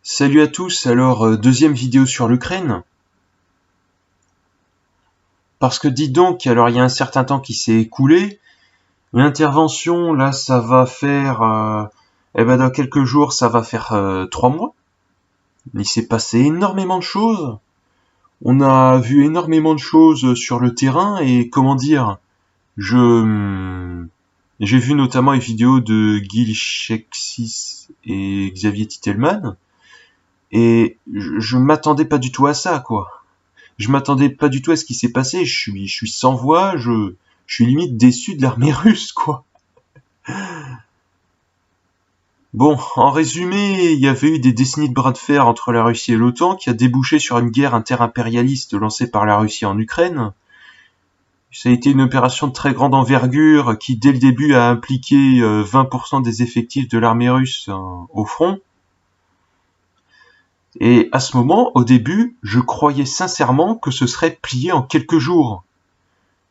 Salut à tous, alors deuxième vidéo sur l'Ukraine. Parce que dites donc, alors il y a un certain temps qui s'est écoulé, l'intervention là ça va faire, dans quelques jours ça va faire 3 mois. Il s'est passé énormément de choses, on a vu énormément de choses sur le terrain et comment dire, j'ai vu notamment les vidéos de Gil Sheksis et Xavier Titelman et je m'attendais pas du tout à ça quoi. Je m'attendais pas du tout à ce qui s'est passé. Je suis sans voix. Je suis limite déçu de l'armée russe, quoi. Bon, en résumé, il y avait eu des décennies de bras de fer entre la Russie et l'OTAN qui a débouché sur une guerre interimpérialiste lancée par la Russie en Ukraine. Ça a été une opération de très grande envergure qui, dès le début, a impliqué 20% des effectifs de l'armée russe au front. Et à ce moment, au début, je croyais sincèrement que ce serait plié en quelques jours.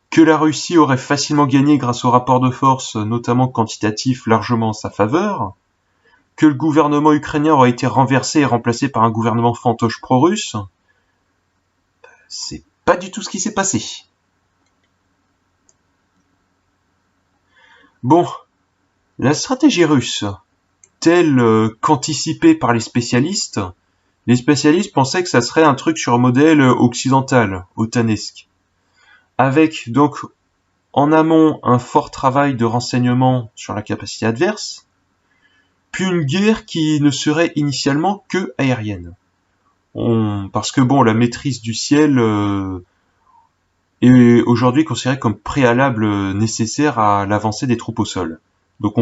Que la Russie aurait facilement gagné grâce au rapport de force, notamment quantitatif, largement en sa faveur. Que le gouvernement ukrainien aurait été renversé et remplacé par un gouvernement fantoche pro-russe. C'est pas du tout ce qui s'est passé. Bon, la stratégie russe, telle qu'anticipée par les spécialistes pensaient que ça serait un truc sur un modèle occidental, otanesque. Avec donc en amont un fort travail de renseignement sur la capacité adverse, puis une guerre qui ne serait initialement que aérienne. Parce que bon, la maîtrise du ciel est aujourd'hui considérée comme préalable nécessaire à l'avancée des troupes au sol. Donc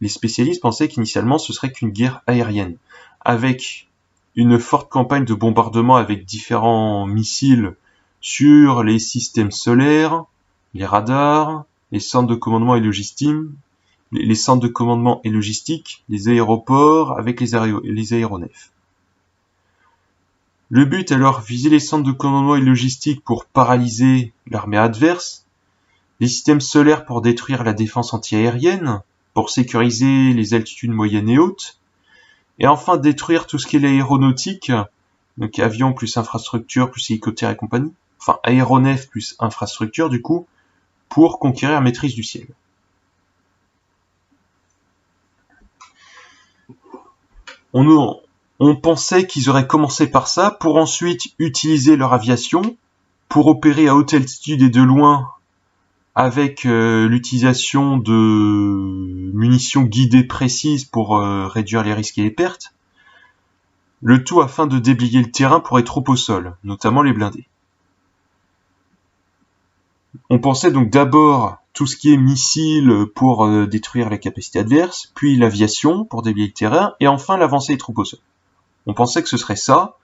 les spécialistes pensaient qu'initialement ce serait qu'une guerre aérienne, avec une forte campagne de bombardement avec différents missiles sur les systèmes solaires, les radars, les centres de commandement et logistique, les aéroports avec les aéronefs. Le but alors, viser les centres de commandement et logistique pour paralyser l'armée adverse, les systèmes solaires pour détruire la défense antiaérienne, pour sécuriser les altitudes moyennes et hautes, et enfin détruire tout ce qui est l'aéronautique, donc avions plus infrastructure plus hélicoptères et compagnie, enfin aéronefs plus infrastructure du coup, pour conquérir la maîtrise du ciel. On pensait qu'ils auraient commencé par ça pour ensuite utiliser leur aviation pour opérer à haute altitude et de loin avec l'utilisation de munitions guidées précises pour réduire les risques et les pertes. Le tout afin de déblayer le terrain pour les troupes au sol, notamment les blindés. On pensait donc d'abord tout ce qui est missiles pour détruire la capacité adverse, puis l'aviation pour déblayer le terrain, et enfin l'avancée des troupes au sol. On pensait que ce serait ça.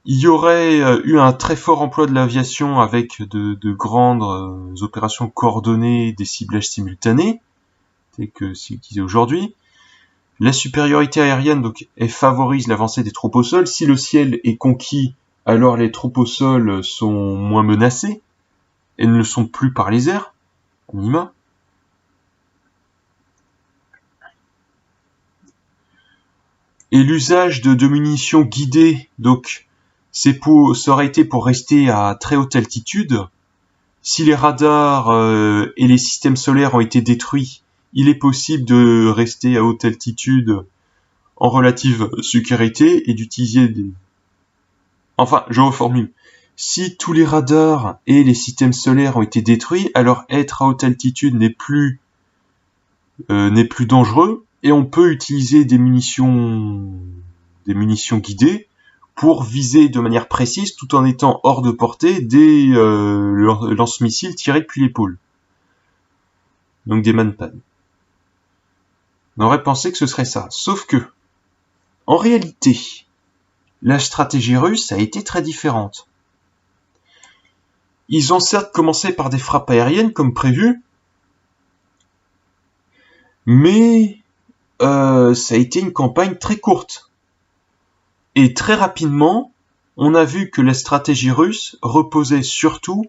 Il y aurait eu un très fort emploi de l'aviation avec de grandes opérations coordonnées, des ciblages simultanés, tels que c'est utilisé aujourd'hui. La supériorité aérienne donc, elle favorise l'avancée des troupes au sol. Si le ciel est conquis, alors les troupes au sol sont moins menacées. Elles ne le sont plus par les airs, à minima. Et l'usage de munitions guidées, donc ça aurait été pour rester à très haute altitude. Si les radars et les systèmes solaires ont été détruits, il est possible de rester à haute altitude en relative sécurité et d'utiliser des... Enfin, je reformule. Si tous les radars et les systèmes solaires ont été détruits, alors être à haute altitude n'est plus dangereux et on peut utiliser des munitions guidées pour viser de manière précise tout en étant hors de portée des lance-missiles tirés depuis l'épaule. Donc des manpan. On aurait pensé que ce serait ça. Sauf que, en réalité, la stratégie russe a été très différente. Ils ont certes commencé par des frappes aériennes comme prévu, mais ça a été une campagne très courte. Et très rapidement, on a vu que la stratégie russe reposait surtout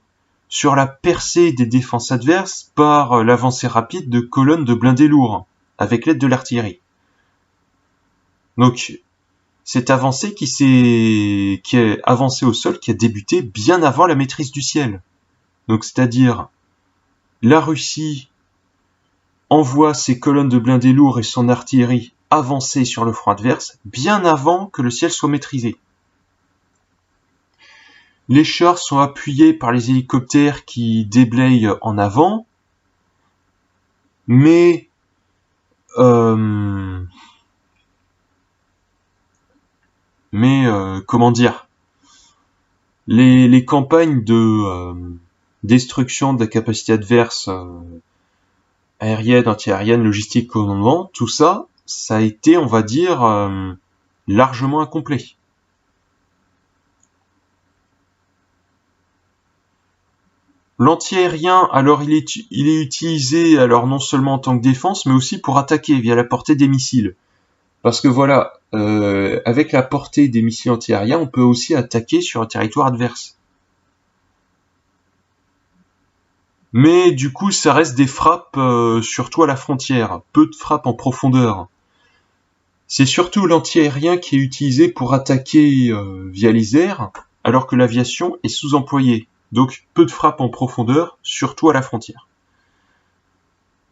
sur la percée des défenses adverses par l'avancée rapide de colonnes de blindés lourds, avec l'aide de l'artillerie. Donc, cette avancée qui est avancée au sol, qui a débuté bien avant la maîtrise du ciel. Donc, c'est-à-dire, la Russie envoie ses colonnes de blindés lourds et son artillerie avancer sur le front adverse, bien avant que le ciel soit maîtrisé. Les chars sont appuyés par les hélicoptères qui déblayent en avant, mais comment dire, les campagnes de destruction de la capacité adverse aérienne, anti-aérienne, logistique, commandement, tout ça, ça a été, on va dire, largement incomplet. L'anti-aérien, alors il est utilisé alors non seulement en tant que défense, mais aussi pour attaquer via la portée des missiles. Parce que voilà, avec la portée des missiles anti-aériens, on peut aussi attaquer sur un territoire adverse. Mais du coup, ça reste des frappes surtout à la frontière, peu de frappes en profondeur. C'est surtout l'anti-aérien qui est utilisé pour attaquer via les airs, alors que l'aviation est sous-employée. Donc peu de frappes en profondeur, surtout à la frontière.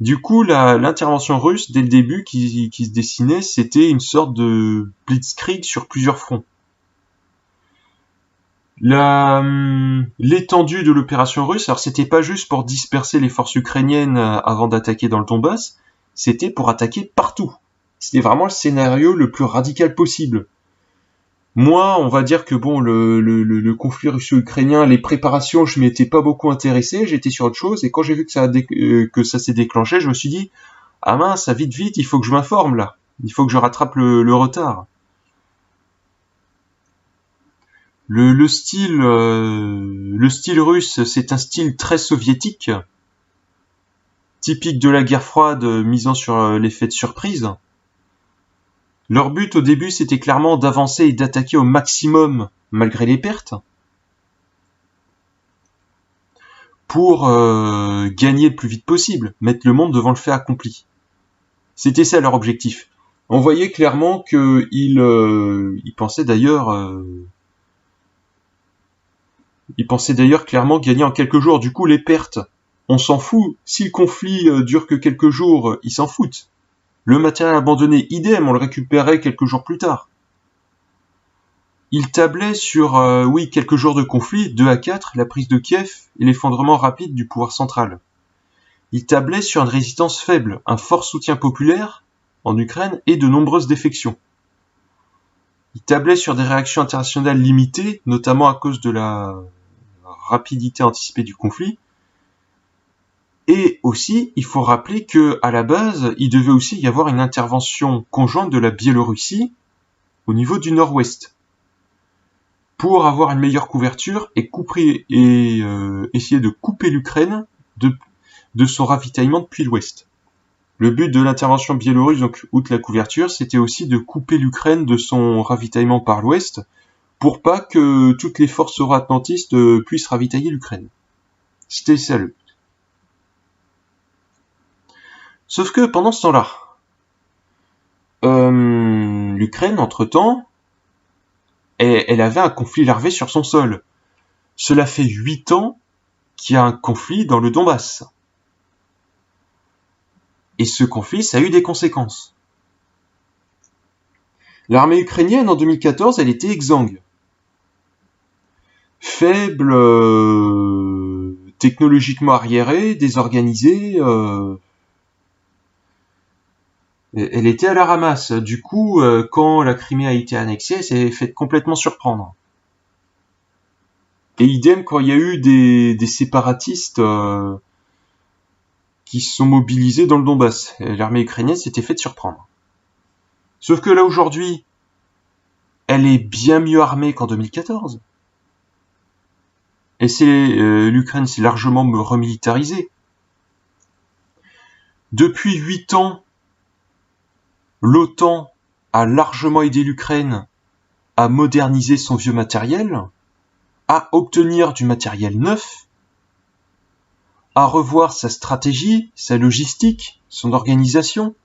Du coup, l'intervention russe, dès le début, qui se dessinait, c'était une sorte de blitzkrieg sur plusieurs fronts. L'étendue de l'opération russe, alors c'était pas juste pour disperser les forces ukrainiennes avant d'attaquer dans le Donbass, c'était pour attaquer partout. C'était vraiment le scénario le plus radical possible. Moi, on va dire que bon, le conflit russo-ukrainien, les préparations, je m'étais pas beaucoup intéressé, j'étais sur autre chose, et quand j'ai vu que ça s'est déclenché, je me suis dit, ah mince, vite, il faut que je m'informe là, il faut que je rattrape le retard. Le style russe, c'est un style très soviétique, typique de la guerre froide, misant sur l'effet de surprise. Leur but au début, c'était clairement d'avancer et d'attaquer au maximum, malgré les pertes, pour gagner le plus vite possible, mettre le monde devant le fait accompli. C'était ça leur objectif. On voyait clairement qu'ils pensaient d'ailleurs clairement gagner en quelques jours. Du coup, les pertes, on s'en fout. Si le conflit dure que quelques jours, ils s'en foutent. Le matériel abandonné, idem, on le récupérait quelques jours plus tard. Ils tablaient sur, quelques jours de conflit, 2 à 4, la prise de Kiev et l'effondrement rapide du pouvoir central. Ils tablaient sur une résistance faible, un fort soutien populaire en Ukraine et de nombreuses défections. Ils tablaient sur des réactions internationales limitées, notamment à cause de la rapidité anticipée du conflit. Et aussi, il faut rappeler que à la base, il devait aussi y avoir une intervention conjointe de la Biélorussie au niveau du nord-ouest pour avoir une meilleure couverture et essayer de couper l'Ukraine de son ravitaillement depuis l'ouest. Le but de l'intervention biélorusse, donc outre la couverture, c'était aussi de couper l'Ukraine de son ravitaillement par l'ouest pour pas que toutes les forces euro-atlantistes puissent ravitailler l'Ukraine. C'était ça le but. Sauf que pendant ce temps-là, l'Ukraine, entre-temps, elle avait un conflit larvé sur son sol. Cela fait 8 ans qu'il y a un conflit dans le Donbass. Et ce conflit, ça a eu des conséquences. L'armée ukrainienne, en 2014, elle était exsangue. Faible, technologiquement arriérée, désorganisée, elle était à la ramasse. Du coup, quand la Crimée a été annexée, elle s'est fait complètement surprendre. Et idem quand il y a eu des séparatistes qui se sont mobilisés dans le Donbass. L'armée ukrainienne s'était fait surprendre. Sauf que là, aujourd'hui, elle est bien mieux armée qu'en 2014. Et l'Ukraine s'est largement remilitarisée. Depuis 8 ans, l'OTAN a largement aidé l'Ukraine à moderniser son vieux matériel, à obtenir du matériel neuf, à revoir sa stratégie, sa logistique, son organisation.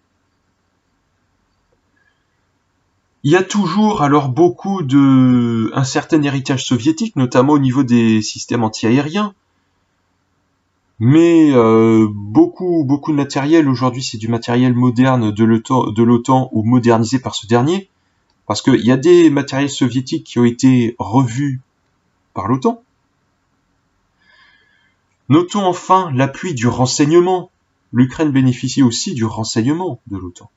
Il y a toujours alors un certain héritage soviétique, notamment au niveau des systèmes antiaériens. Mais beaucoup de matériel aujourd'hui, c'est du matériel moderne de l'OTAN ou modernisé par ce dernier, parce qu'il y a des matériels soviétiques qui ont été revus par l'OTAN. Notons enfin l'appui du renseignement. L'Ukraine bénéficie aussi du renseignement de l'OTAN.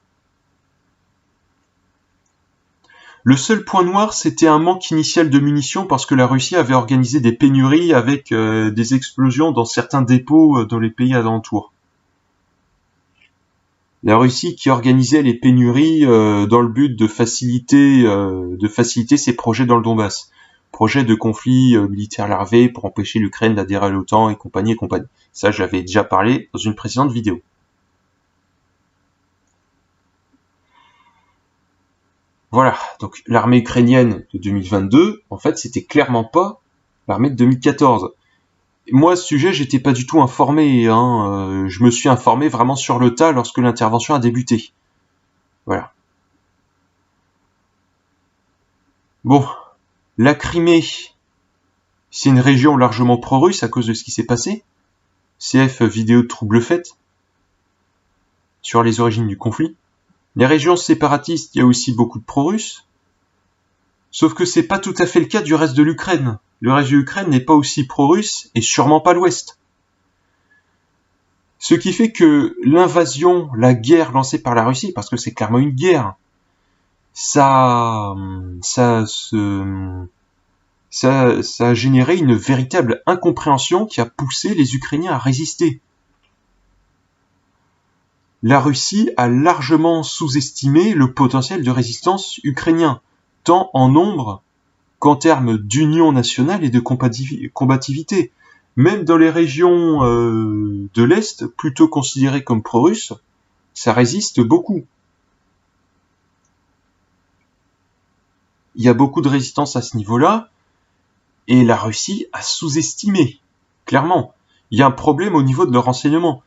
Le seul point noir, c'était un manque initial de munitions parce que la Russie avait organisé des pénuries avec des explosions dans certains dépôts dans les pays alentours. La Russie qui organisait les pénuries dans le but de faciliter ses projets dans le Donbass. Projet de conflit militaire larvé pour empêcher l'Ukraine d'adhérer à l'OTAN et compagnie et compagnie. Ça, j'avais déjà parlé dans une précédente vidéo. Voilà, donc l'armée ukrainienne de 2022, en fait, c'était clairement pas l'armée de 2014. Moi, à ce sujet, j'étais pas du tout informé. Je me suis informé vraiment sur le tas lorsque l'intervention a débuté. Voilà. Bon, la Crimée, c'est une région largement pro-russe à cause de ce qui s'est passé. CF vidéo de trouble faite sur les origines du conflit. Les régions séparatistes, il y a aussi beaucoup de pro-russes. Sauf que c'est pas tout à fait le cas du reste de l'Ukraine. Le reste de l'Ukraine n'est pas aussi pro-russe et sûrement pas l'Ouest. Ce qui fait que l'invasion, la guerre lancée par la Russie, parce que c'est clairement une guerre, ça a généré une véritable incompréhension qui a poussé les Ukrainiens à résister. La Russie a largement sous-estimé le potentiel de résistance ukrainien, tant en nombre qu'en termes d'union nationale et de combativité. Même dans les régions de l'Est, plutôt considérées comme pro-russes, ça résiste beaucoup. Il y a beaucoup de résistance à ce niveau-là, et la Russie a sous-estimé, clairement. Il y a un problème au niveau de leur renseignement.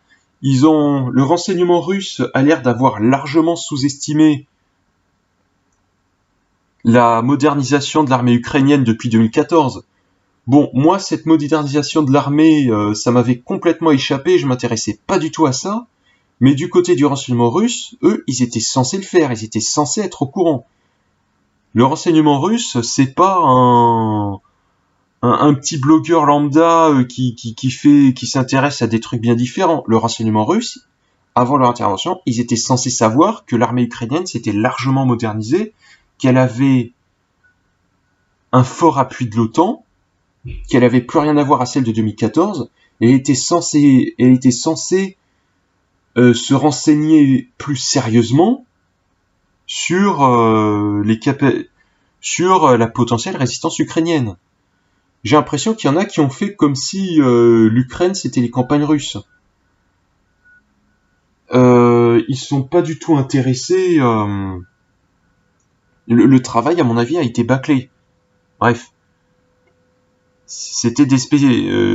Le renseignement russe a l'air d'avoir largement sous-estimé la modernisation de l'armée ukrainienne depuis 2014. Bon, moi, cette modernisation de l'armée, ça m'avait complètement échappé, je m'intéressais pas du tout à ça, mais du côté du renseignement russe, eux, ils étaient censés le faire, ils étaient censés être au courant. Le renseignement russe, c'est pas un petit blogueur lambda qui s'intéresse à des trucs bien différents. Le renseignement russe, avant leur intervention, ils étaient censés savoir que l'armée ukrainienne s'était largement modernisée, qu'elle avait un fort appui de l'OTAN, qu'elle avait plus rien à voir à celle de 2014, et elle était censée se renseigner plus sérieusement sur la potentielle résistance ukrainienne. J'ai l'impression qu'il y en a qui ont fait comme si l'Ukraine c'était les campagnes russes. Ils sont pas du tout intéressés. Le travail, à mon avis, a été bâclé. Bref. C'était des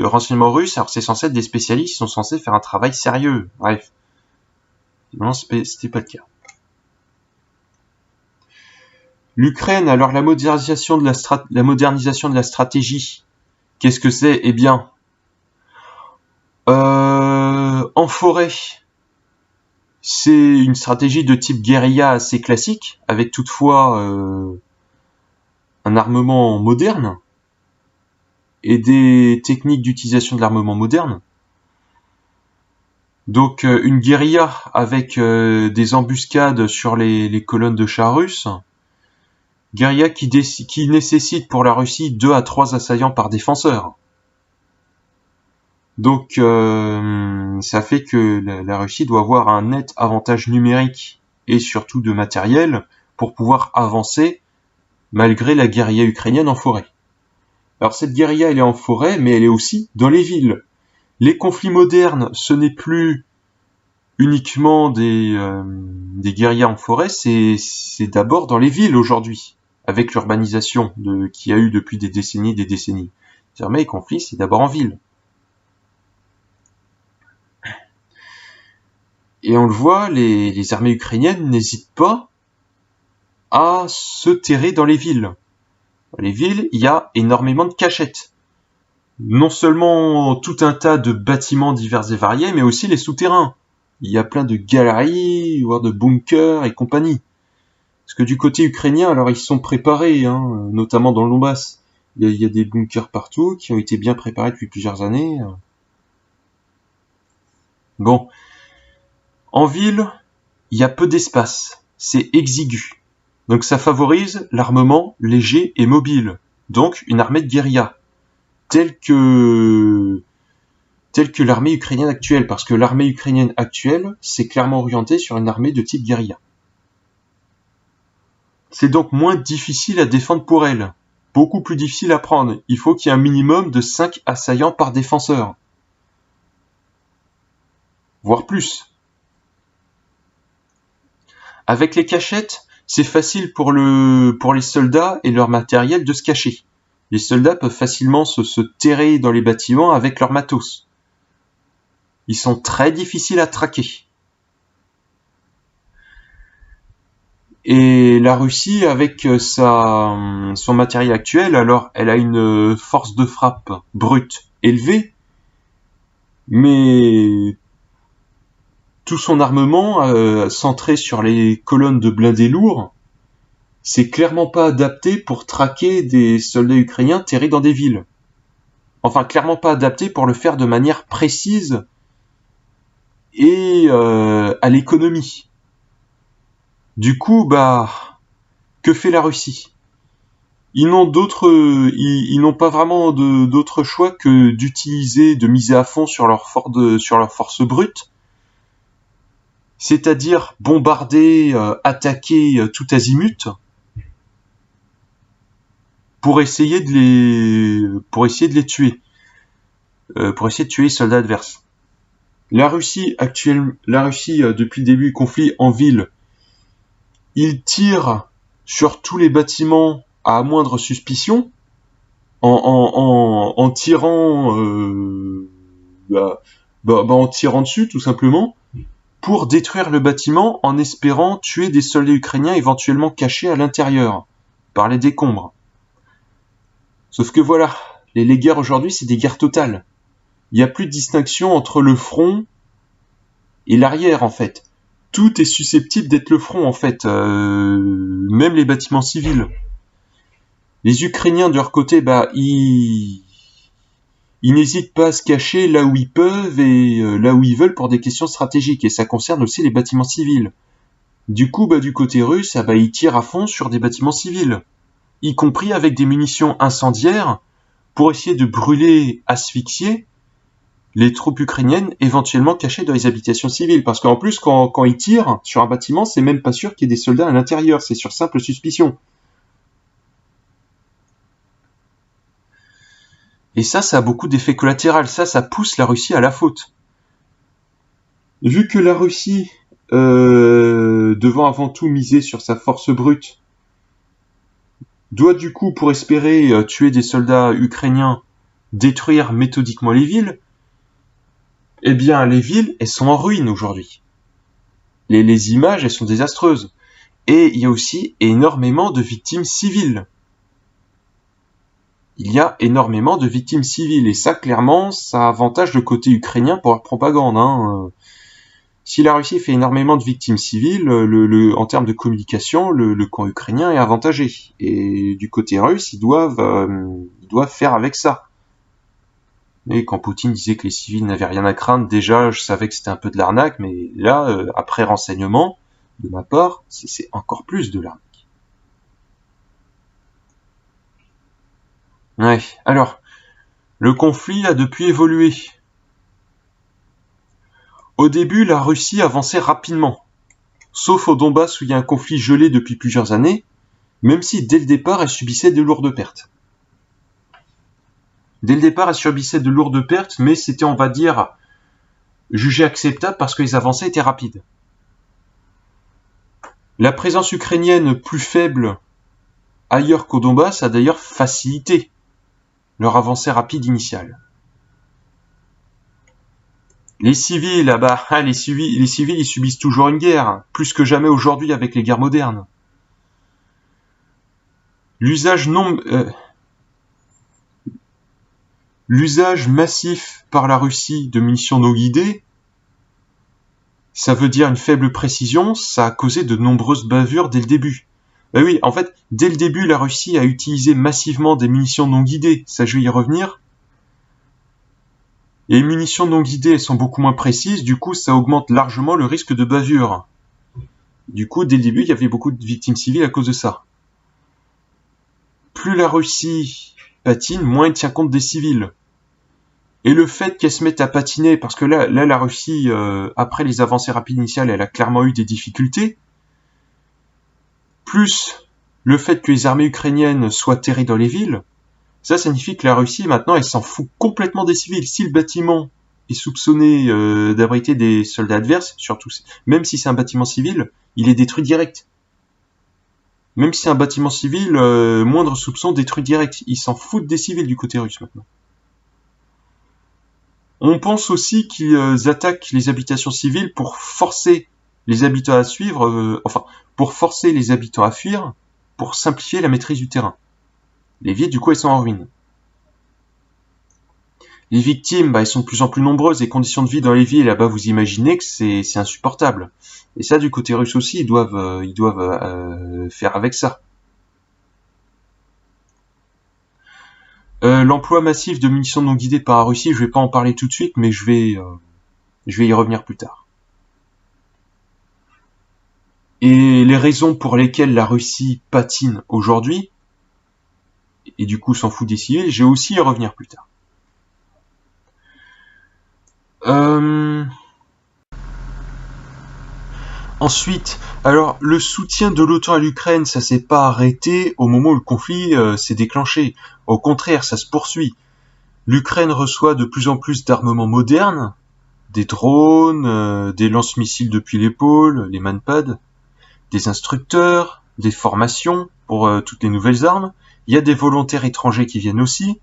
renseignements russes, alors c'est censé être des spécialistes, ils sont censés faire un travail sérieux. Bref. Non, c'était pas le cas. L'Ukraine, alors la modernisation de la stratégie, qu'est-ce que c'est? Eh bien, en forêt, c'est une stratégie de type guérilla assez classique, avec toutefois un armement moderne et des techniques d'utilisation de l'armement moderne. Donc une guérilla avec des embuscades sur les colonnes de chars russes. Guérilla qui nécessite pour la Russie 2 à 3 assaillants par défenseur. Donc ça fait que la Russie doit avoir un net avantage numérique et surtout de matériel pour pouvoir avancer malgré la guérilla ukrainienne en forêt. Alors cette guérilla elle est en forêt mais elle est aussi dans les villes. Les conflits modernes ce n'est plus uniquement des guérillas en forêt, c'est d'abord dans les villes aujourd'hui, avec l'urbanisation qu'il y a eu depuis des décennies. Désormais, les conflits, c'est d'abord en ville. Et on le voit, les armées ukrainiennes n'hésitent pas à se terrer dans les villes. Dans les villes, il y a énormément de cachettes. Non seulement tout un tas de bâtiments divers et variés, mais aussi les souterrains. Il y a plein de galeries, voire de bunkers et compagnie. Parce que du côté ukrainien, alors ils sont préparés, hein, notamment dans le Donbass. Il y a des bunkers partout qui ont été bien préparés depuis plusieurs années. Bon, en ville, il y a peu d'espace. C'est exigu. Donc ça favorise l'armement léger et mobile. Donc une armée de guérilla. Telle que l'armée ukrainienne actuelle. Parce que l'armée ukrainienne actuelle, c'est clairement orienté sur une armée de type guérilla. C'est donc moins difficile à défendre pour elle. Beaucoup plus difficile à prendre. Il faut qu'il y ait un minimum de 5 assaillants par défenseur. Voire plus. Avec les cachettes, c'est facile pour les soldats et leur matériel de se cacher. Les soldats peuvent facilement se terrer dans les bâtiments avec leur matos. Ils sont très difficiles à traquer. Et la Russie, avec son matériel actuel, alors elle a une force de frappe brute élevée, mais tout son armement centré sur les colonnes de blindés lourds, c'est clairement pas adapté pour traquer des soldats ukrainiens terrés dans des villes. Enfin, clairement pas adapté pour le faire de manière précise et à l'économie. Du coup, que fait la Russie ? Ils n'ont pas vraiment d'autre choix que de miser à fond sur leur force brute, c'est-à-dire bombarder, attaquer tout azimut, pour essayer de les tuer, pour essayer de tuer les soldats adverses. La Russie, depuis le début du conflit en ville, il tire sur tous les bâtiments à moindre suspicion, en tirant dessus tout simplement, pour détruire le bâtiment en espérant tuer des soldats ukrainiens éventuellement cachés à l'intérieur, par les décombres. Sauf que voilà, les guerres aujourd'hui, c'est des guerres totales. Il n'y a plus de distinction entre le front et l'arrière, en fait. Tout est susceptible d'être le front, en fait, même les bâtiments civils. Les Ukrainiens, de leur côté, ils n'hésitent pas à se cacher là où ils peuvent et là où ils veulent pour des questions stratégiques. Et ça concerne aussi les bâtiments civils. Du coup, du côté russe, ils tirent à fond sur des bâtiments civils, y compris avec des munitions incendiaires, pour essayer de brûler, asphyxier les troupes ukrainiennes éventuellement cachées dans les habitations civiles. Parce qu'en plus, quand ils tirent sur un bâtiment, c'est même pas sûr qu'il y ait des soldats à l'intérieur, c'est sur simple suspicion. Et ça a beaucoup d'effets collatéraux. Ça pousse la Russie à la faute. Vu que la Russie, devant avant tout miser sur sa force brute, doit du coup, pour espérer tuer des soldats ukrainiens, détruire méthodiquement les villes, eh bien, les villes, elles sont en ruine aujourd'hui. Les images, elles sont désastreuses. Et il y a aussi énormément de victimes civiles. Il y a énormément de victimes civiles. Et ça, clairement, ça avantage le côté ukrainien pour leur propagande. Si la Russie fait énormément de victimes civiles, en termes de communication, le camp ukrainien est avantagé. Et du côté russe, ils doivent faire avec ça. Et quand Poutine disait que les civils n'avaient rien à craindre, déjà, je savais que c'était un peu de l'arnaque, mais là, après renseignement, de ma part, c'est encore plus de l'arnaque. Ouais, alors, le conflit a depuis évolué. Au début, la Russie avançait rapidement, sauf au Donbass où il y a un conflit gelé depuis plusieurs années, même si dès le départ, elle subissait de lourdes pertes. Dès le départ, elle subissait de lourdes pertes, mais c'était, on va dire, jugé acceptable parce que les avancées étaient rapides. La présence ukrainienne plus faible ailleurs qu'au Donbass a d'ailleurs facilité leur avancée rapide initiale. Les civils, ils subissent toujours une guerre, plus que jamais aujourd'hui avec les guerres modernes. L'usage massif par la Russie de munitions non guidées, ça veut dire une faible précision, ça a causé de nombreuses bavures dès le début. Ben oui, en fait, dès le début, la Russie a utilisé massivement des munitions non guidées, ça je vais y revenir. Et les munitions non guidées, elles sont beaucoup moins précises, du coup ça augmente largement le risque de bavure. Du coup, dès le début, il y avait beaucoup de victimes civiles à cause de ça. Plus la Russie patine, moins elle tient compte des civils. Et le fait qu'elle se mette à patiner, parce que là la Russie, après les avancées rapides initiales, elle a clairement eu des difficultés, plus le fait que les armées ukrainiennes soient terrées dans les villes, ça signifie que la Russie, maintenant, elle s'en fout complètement des civils. Si le bâtiment est soupçonné d'abriter des soldats adverses, surtout même si c'est un bâtiment civil, il est détruit direct. Même si c'est un bâtiment civil, moindre soupçon détruit direct. Ils s'en foutent des civils du côté russe maintenant. On pense aussi qu'ils attaquent les habitations civiles pour forcer les habitants à suivre, pour forcer les habitants à fuir, pour simplifier la maîtrise du terrain. Les villes, du coup, elles sont en ruine. Les victimes, elles sont de plus en plus nombreuses. Les conditions de vie dans les villes, là-bas, vous imaginez que c'est insupportable. Et ça, du côté russe aussi, ils doivent faire avec ça. L'emploi massif de munitions non guidées par la Russie, je vais pas en parler tout de suite, mais je vais y revenir plus tard. Et les raisons pour lesquelles la Russie patine aujourd'hui, et du coup s'en fout des civils, je vais aussi y revenir plus tard. Ensuite, alors le soutien de l'OTAN à l'Ukraine, ça s'est pas arrêté au moment où le conflit s'est déclenché. Au contraire, ça se poursuit. L'Ukraine reçoit de plus en plus d'armements modernes, des drones, des lance-missiles depuis l'épaule, les manpads, des instructeurs, des formations pour toutes les nouvelles armes. Il y a des volontaires étrangers qui viennent aussi,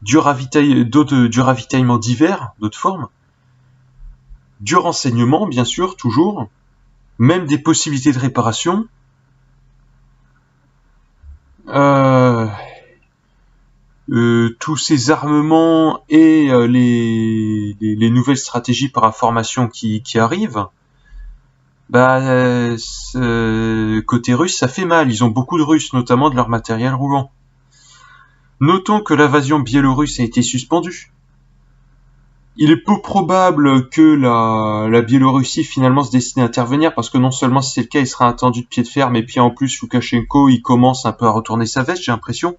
du ravitaillement divers, d'autres formes, du renseignement, bien sûr, toujours, même des possibilités de réparation. Tous ces armements et les nouvelles stratégies par information qui arrivent, côté russe, ça fait mal. Ils ont beaucoup de Russes, notamment de leur matériel roulant. Notons que l'invasion biélorusse a été suspendue. Il est peu probable que la Biélorussie finalement se décide à intervenir, parce que non seulement si c'est le cas, il sera attendu de pied de fer, mais puis en plus Loukachenko, il commence un peu à retourner sa veste, j'ai l'impression.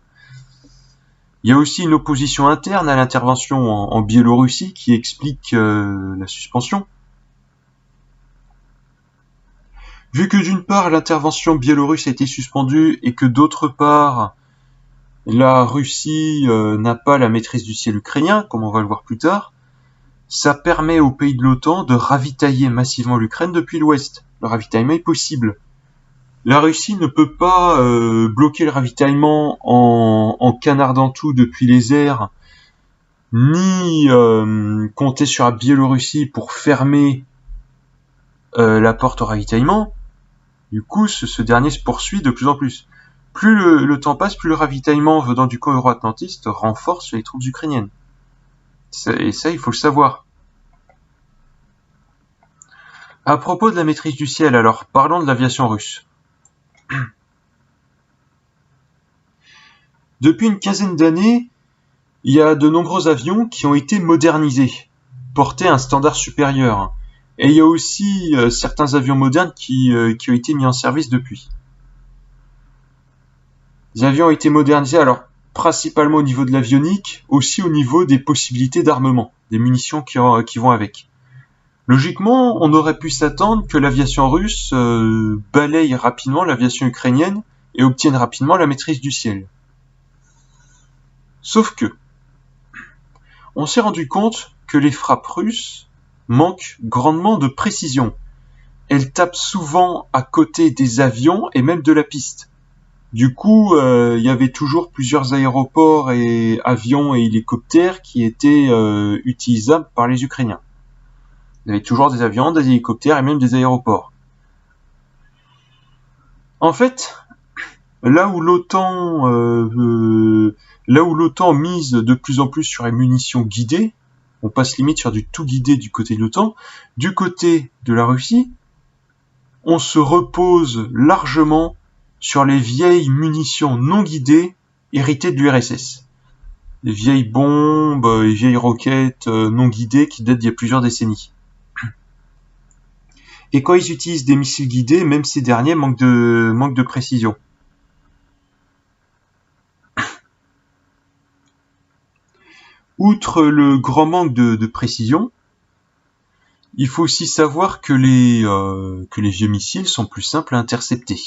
Il y a aussi une opposition interne à l'intervention en Biélorussie qui explique la suspension. Vu que d'une part l'intervention biélorusse a été suspendue et que d'autre part la Russie n'a pas la maîtrise du ciel ukrainien, comme on va le voir plus tard, ça permet aux pays de l'OTAN de ravitailler massivement l'Ukraine depuis l'Ouest. Le ravitaillement est possible. La Russie ne peut pas bloquer le ravitaillement en canardant tout depuis les airs, ni compter sur la Biélorussie pour fermer la porte au ravitaillement. Du coup, ce dernier se poursuit de plus en plus. Plus le temps passe, plus le ravitaillement venant du camp euro-atlantiste renforce les troupes ukrainiennes. Et ça, il faut le savoir. À propos de la maîtrise du ciel, alors, parlons de l'aviation russe. Depuis une quinzaine d'années, il y a de nombreux avions qui ont été modernisés, portés à un standard supérieur. Et il y a aussi certains avions modernes qui ont été mis en service depuis. Les avions ont été modernisés, alors principalement au niveau de l'avionique, aussi au niveau des possibilités d'armement, des munitions qui vont avec. Logiquement, on aurait pu s'attendre que l'aviation russe balaye rapidement l'aviation ukrainienne et obtienne rapidement la maîtrise du ciel. Sauf que, on s'est rendu compte que les frappes russes manquent grandement de précision. Elles tapent souvent à côté des avions et même de la piste. Du coup, il y avait toujours plusieurs aéroports et avions et hélicoptères qui étaient utilisables par les Ukrainiens. Il y avait toujours des avions, des hélicoptères et même des aéroports. En fait, là où l'OTAN mise de plus en plus sur les munitions guidées, on passe limite sur du tout guidé du côté de l'OTAN, du côté de la Russie, on se repose largement sur les vieilles munitions non guidées héritées de l'URSS. Les vieilles bombes, les vieilles roquettes non guidées qui datent d'il y a plusieurs décennies. Et quand ils utilisent des missiles guidés, même ces derniers manquent de précision. Outre le grand manque de précision, il faut aussi savoir que les vieux missiles sont plus simples à intercepter.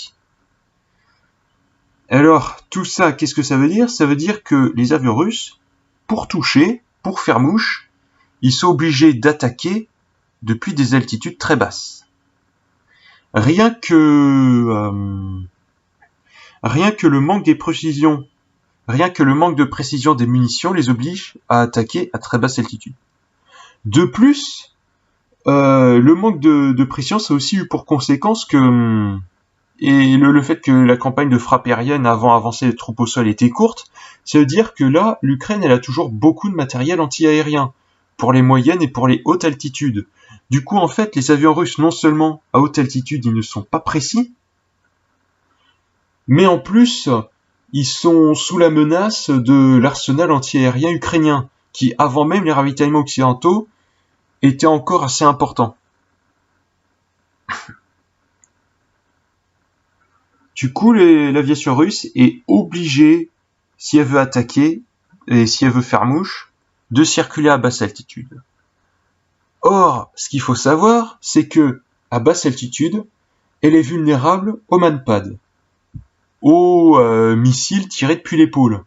Alors, tout ça, qu'est-ce que ça veut dire? Ça veut dire que les avions russes, pour toucher, pour faire mouche, ils sont obligés d'attaquer depuis des altitudes très basses. Rien que le manque de précision des munitions les oblige à attaquer à très basse altitude. De plus, le manque de précision, ça a aussi eu pour conséquence que et le fait que la campagne de frappe aérienne avant avancer les troupes au sol était courte, ça veut dire que là, l'Ukraine, elle a toujours beaucoup de matériel anti-aérien pour les moyennes et pour les hautes altitudes. Du coup, en fait, les avions russes, non seulement à haute altitude, ils ne sont pas précis, mais en plus, ils sont sous la menace de l'arsenal anti-aérien ukrainien, qui, avant même les ravitaillements occidentaux, était encore assez important. Du coup, l'aviation russe est obligée, si elle veut attaquer et si elle veut faire mouche, de circuler à basse altitude. Or, ce qu'il faut savoir, c'est que à basse altitude, elle est vulnérable aux manpads, aux missiles tirés depuis l'épaule.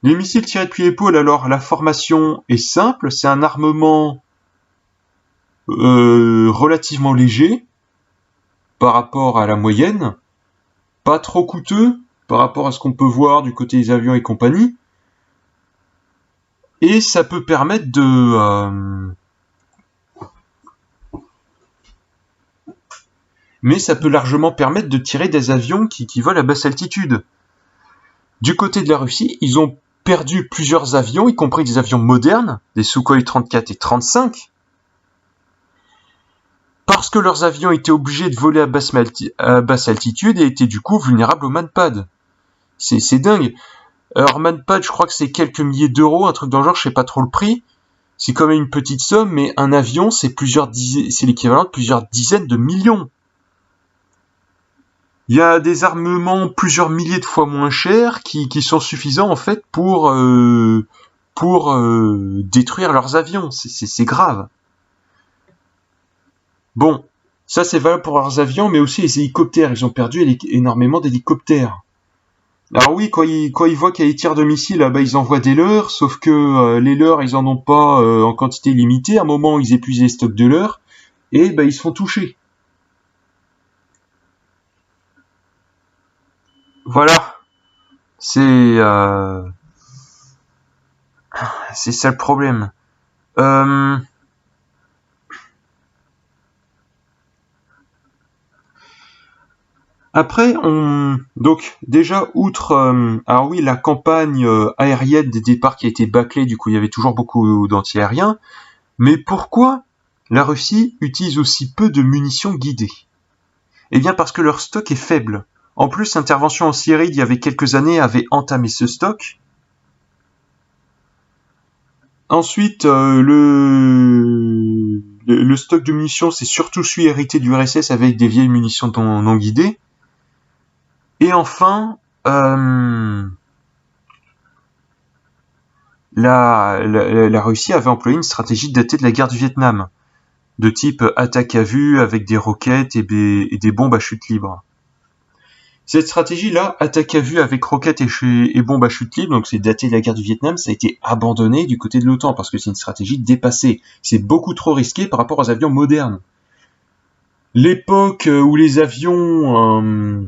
Les missiles tirés depuis l'épaule, alors la formation est simple, c'est un armement relativement léger par rapport à la moyenne, pas trop coûteux par rapport à ce qu'on peut voir du côté des avions et compagnie, et ça peut permettre mais ça peut largement permettre de tirer des avions qui volent à basse altitude. Du côté de la Russie, ils ont perdu plusieurs avions, y compris des avions modernes, des Sukhoi 34 et 35, parce que leurs avions étaient obligés de voler à basse altitude et étaient du coup vulnérables aux manpads. C'est dingue. Alors manpad, je crois que c'est quelques milliers d'euros, un truc dans le genre, je sais pas trop le prix. C'est quand même une petite somme, mais un avion, c'est l'équivalent de plusieurs dizaines de millions. Il y a des armements plusieurs milliers de fois moins chers qui sont suffisants en fait pour détruire leurs avions. C'est grave. Bon, ça c'est valable pour leurs avions, mais aussi les hélicoptères. Ils ont perdu énormément d'hélicoptères. Alors oui, quand ils voient qu'il y a des tirs de missiles, ils envoient des leurres, sauf que les leurres, ils en ont pas en quantité limitée. À un moment, ils épuisent les stocks de leurres, et ils se font toucher. Voilà. C'est ça le problème. Après, donc déjà outre, alors oui, la campagne aérienne des départs qui a été bâclée, du coup il y avait toujours beaucoup d'anti-aériens, mais pourquoi la Russie utilise aussi peu de munitions guidées? Eh bien parce que leur stock est faible. En plus, l'intervention en Syrie il y avait quelques années avait entamé ce stock. Ensuite, le stock de munitions, c'est surtout celui hérité du RSS avec des vieilles munitions non guidées. Et enfin, la Russie avait employé une stratégie datée de la guerre du Vietnam, de type attaque à vue avec des roquettes et des bombes à chute libre. Cette stratégie-là, attaque à vue avec roquettes et bombes à chute libre, donc c'est daté de la guerre du Vietnam, ça a été abandonné du côté de l'OTAN parce que c'est une stratégie dépassée. C'est beaucoup trop risqué par rapport aux avions modernes. L'époque où les avions...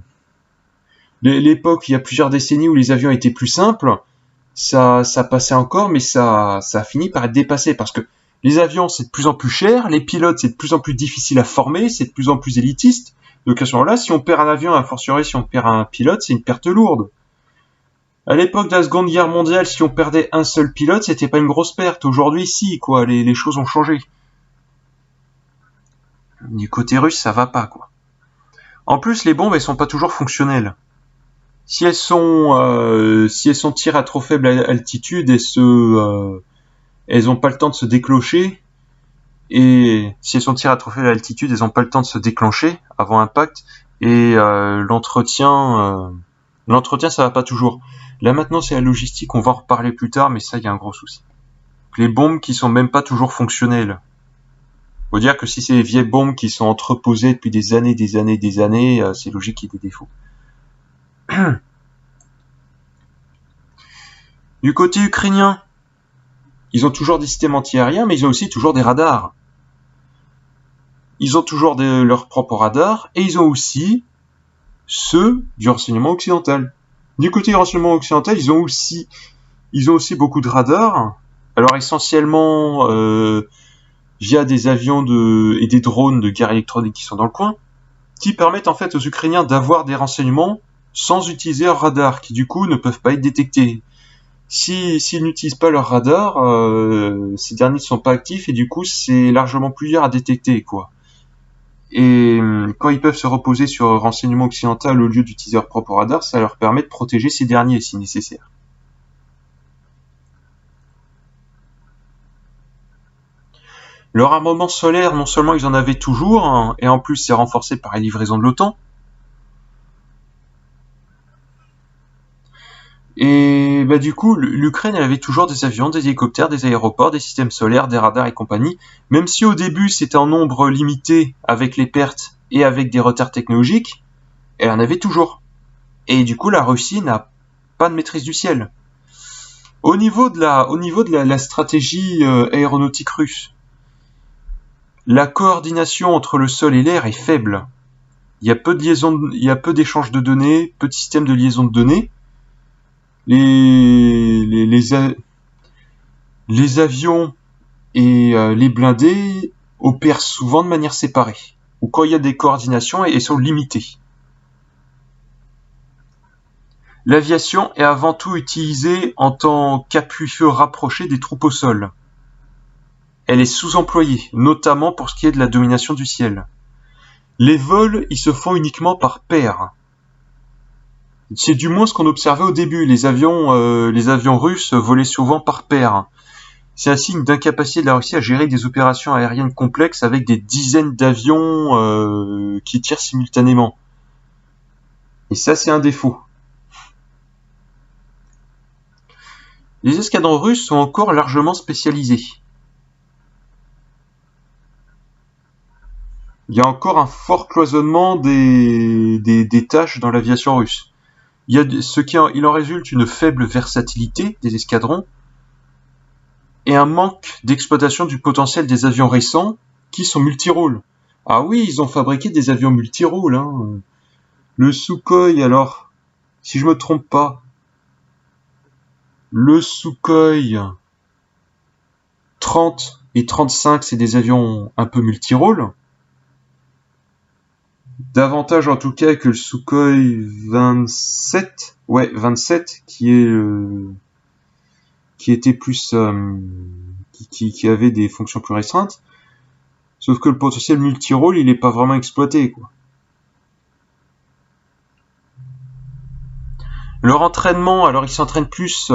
L'époque, il y a plusieurs décennies où les avions étaient plus simples, ça passait encore, mais ça a fini par être dépassé parce que les avions, c'est de plus en plus cher, les pilotes, c'est de plus en plus difficile à former, c'est de plus en plus élitiste. Donc à ce moment-là, si on perd un avion, a fortiori si on perd un pilote, c'est une perte lourde. À l'époque de la Seconde Guerre mondiale, si on perdait un seul pilote, c'était pas une grosse perte. Aujourd'hui, si, quoi, les choses ont changé. Du côté russe, ça va pas, quoi. En plus, les bombes, elles sont pas toujours fonctionnelles. Si elles sont tirées à trop faible altitude, elles ont pas le temps de se déclencher. Et si elles sont tirées à trop faible altitude, elles ont pas le temps de se déclencher avant impact. Et l'entretien, ça va pas toujours. La maintenance et la logistique, on va en reparler plus tard, mais ça, il y a un gros souci. Les bombes qui sont même pas toujours fonctionnelles. Faut dire que si c'est des vieilles bombes qui sont entreposées depuis des années, c'est logique qu'il y ait des défauts. Du côté ukrainien, ils ont toujours des systèmes anti-aériens, mais ils ont aussi toujours des radars. Ils ont toujours leurs propres radars, et ils ont aussi ceux du renseignement occidental. Du côté du renseignement occidental, ils ont aussi beaucoup de radars. Alors essentiellement via des avions et des drones de guerre électronique qui sont dans le coin, qui permettent en fait aux Ukrainiens d'avoir des renseignements sans utiliser leur radar, qui du coup ne peuvent pas être détectés. S'ils n'utilisent pas leur radar, ces derniers ne sont pas actifs et du coup c'est largement plus dur à détecter, quoi. Et quand ils peuvent se reposer sur un renseignement occidental au lieu d'utiliser leur propre radar, ça leur permet de protéger ces derniers si nécessaire. Leur armement solaire, non seulement ils en avaient toujours, hein, et en plus c'est renforcé par les livraisons de l'OTAN. Et bah du coup, l'Ukraine elle avait toujours des avions, des hélicoptères, des aéroports, des systèmes solaires, des radars et compagnie. Même si au début c'était en nombre limité avec les pertes et avec des retards technologiques, elle en avait toujours. Et du coup, la Russie n'a pas de maîtrise du ciel. Au niveau de la stratégie aéronautique russe, la coordination entre le sol et l'air est faible. Il y a peu d'échanges de données, peu de systèmes de liaison de données. Les avions et les blindés opèrent souvent de manière séparée, ou quand il y a des coordinations et sont limitées. L'aviation est avant tout utilisée en tant qu'appui-feu rapproché des troupes au sol. Elle est sous-employée, notamment pour ce qui est de la domination du ciel. Les vols, ils se font uniquement par paires. C'est du moins ce qu'on observait au début. Les avions russes volaient souvent par paires. C'est un signe d'incapacité de la Russie à gérer des opérations aériennes complexes avec des dizaines d'avions qui tirent simultanément. Et ça, c'est un défaut. Les escadrons russes sont encore largement spécialisés. Il y a encore un fort cloisonnement des tâches dans l'aviation russe. Il en résulte une faible versatilité des escadrons et un manque d'exploitation du potentiel des avions récents qui sont multirôles. Ah oui, ils ont fabriqué des avions multirôles. Hein. Le Sukhoi, alors, si je me trompe pas, le Sukhoi 30 et 35, c'est des avions un peu multirôles. Davantage en tout cas que le Sukhoi 27, ouais 27, qui était plus, qui avait des fonctions plus restreintes. Sauf que le potentiel multirôle, il est pas vraiment exploité, quoi. Leur entraînement, alors ils s'entraînent plus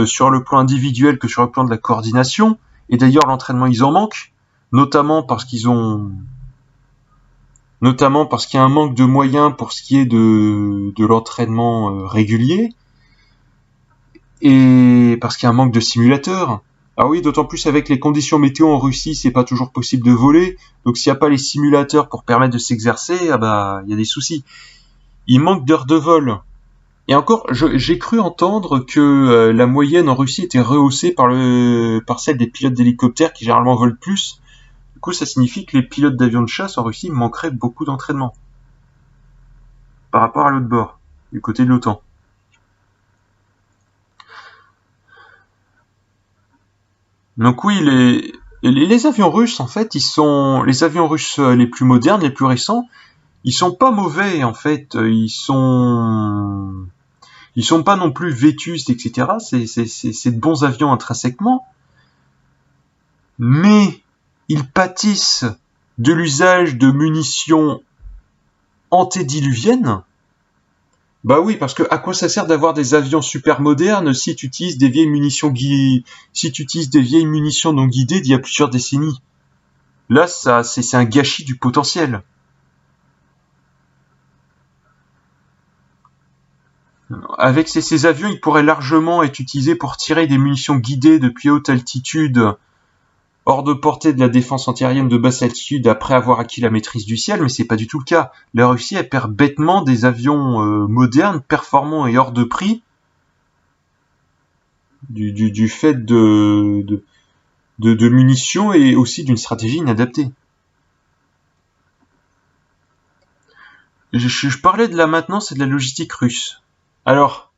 sur le plan individuel que sur le plan de la coordination. Et d'ailleurs, l'entraînement, ils en manquent, notamment parce qu'il y a un manque de moyens pour ce qui est de l'entraînement régulier, et parce qu'il y a un manque de simulateurs. Ah oui, d'autant plus avec les conditions météo en Russie, c'est pas toujours possible de voler, donc s'il n'y a pas les simulateurs pour permettre de s'exercer, ah bah, il y a des soucis. Il manque d'heures de vol. Et encore, j'ai cru entendre que la moyenne en Russie était rehaussée par celle des pilotes d'hélicoptères qui généralement volent plus. Du coup, ça signifie que les pilotes d'avions de chasse en Russie manqueraient beaucoup d'entraînement par rapport à l'autre bord, du côté de l'OTAN. Donc oui, les avions russes, en fait, les avions russes les plus modernes, les plus récents, ils sont pas mauvais en fait, ils sont pas non plus vétustes, etc. C'est de bons avions intrinsèquement, mais ils pâtissent de l'usage de munitions antédiluviennes. Bah oui, parce que à quoi ça sert d'avoir des avions super modernes si tu utilises des vieilles munitions non guidées d'il y a plusieurs décennies. Là, c'est un gâchis du potentiel. Avec ces avions, ils pourraient largement être utilisés pour tirer des munitions guidées depuis haute altitude, hors de portée de la défense antiaérienne de basse altitude après avoir acquis la maîtrise du ciel, mais c'est pas du tout le cas. La Russie, elle perd bêtement des avions modernes, performants et hors de prix, du fait de munitions et aussi d'une stratégie inadaptée. Je parlais de la maintenance et de la logistique russe. Alors,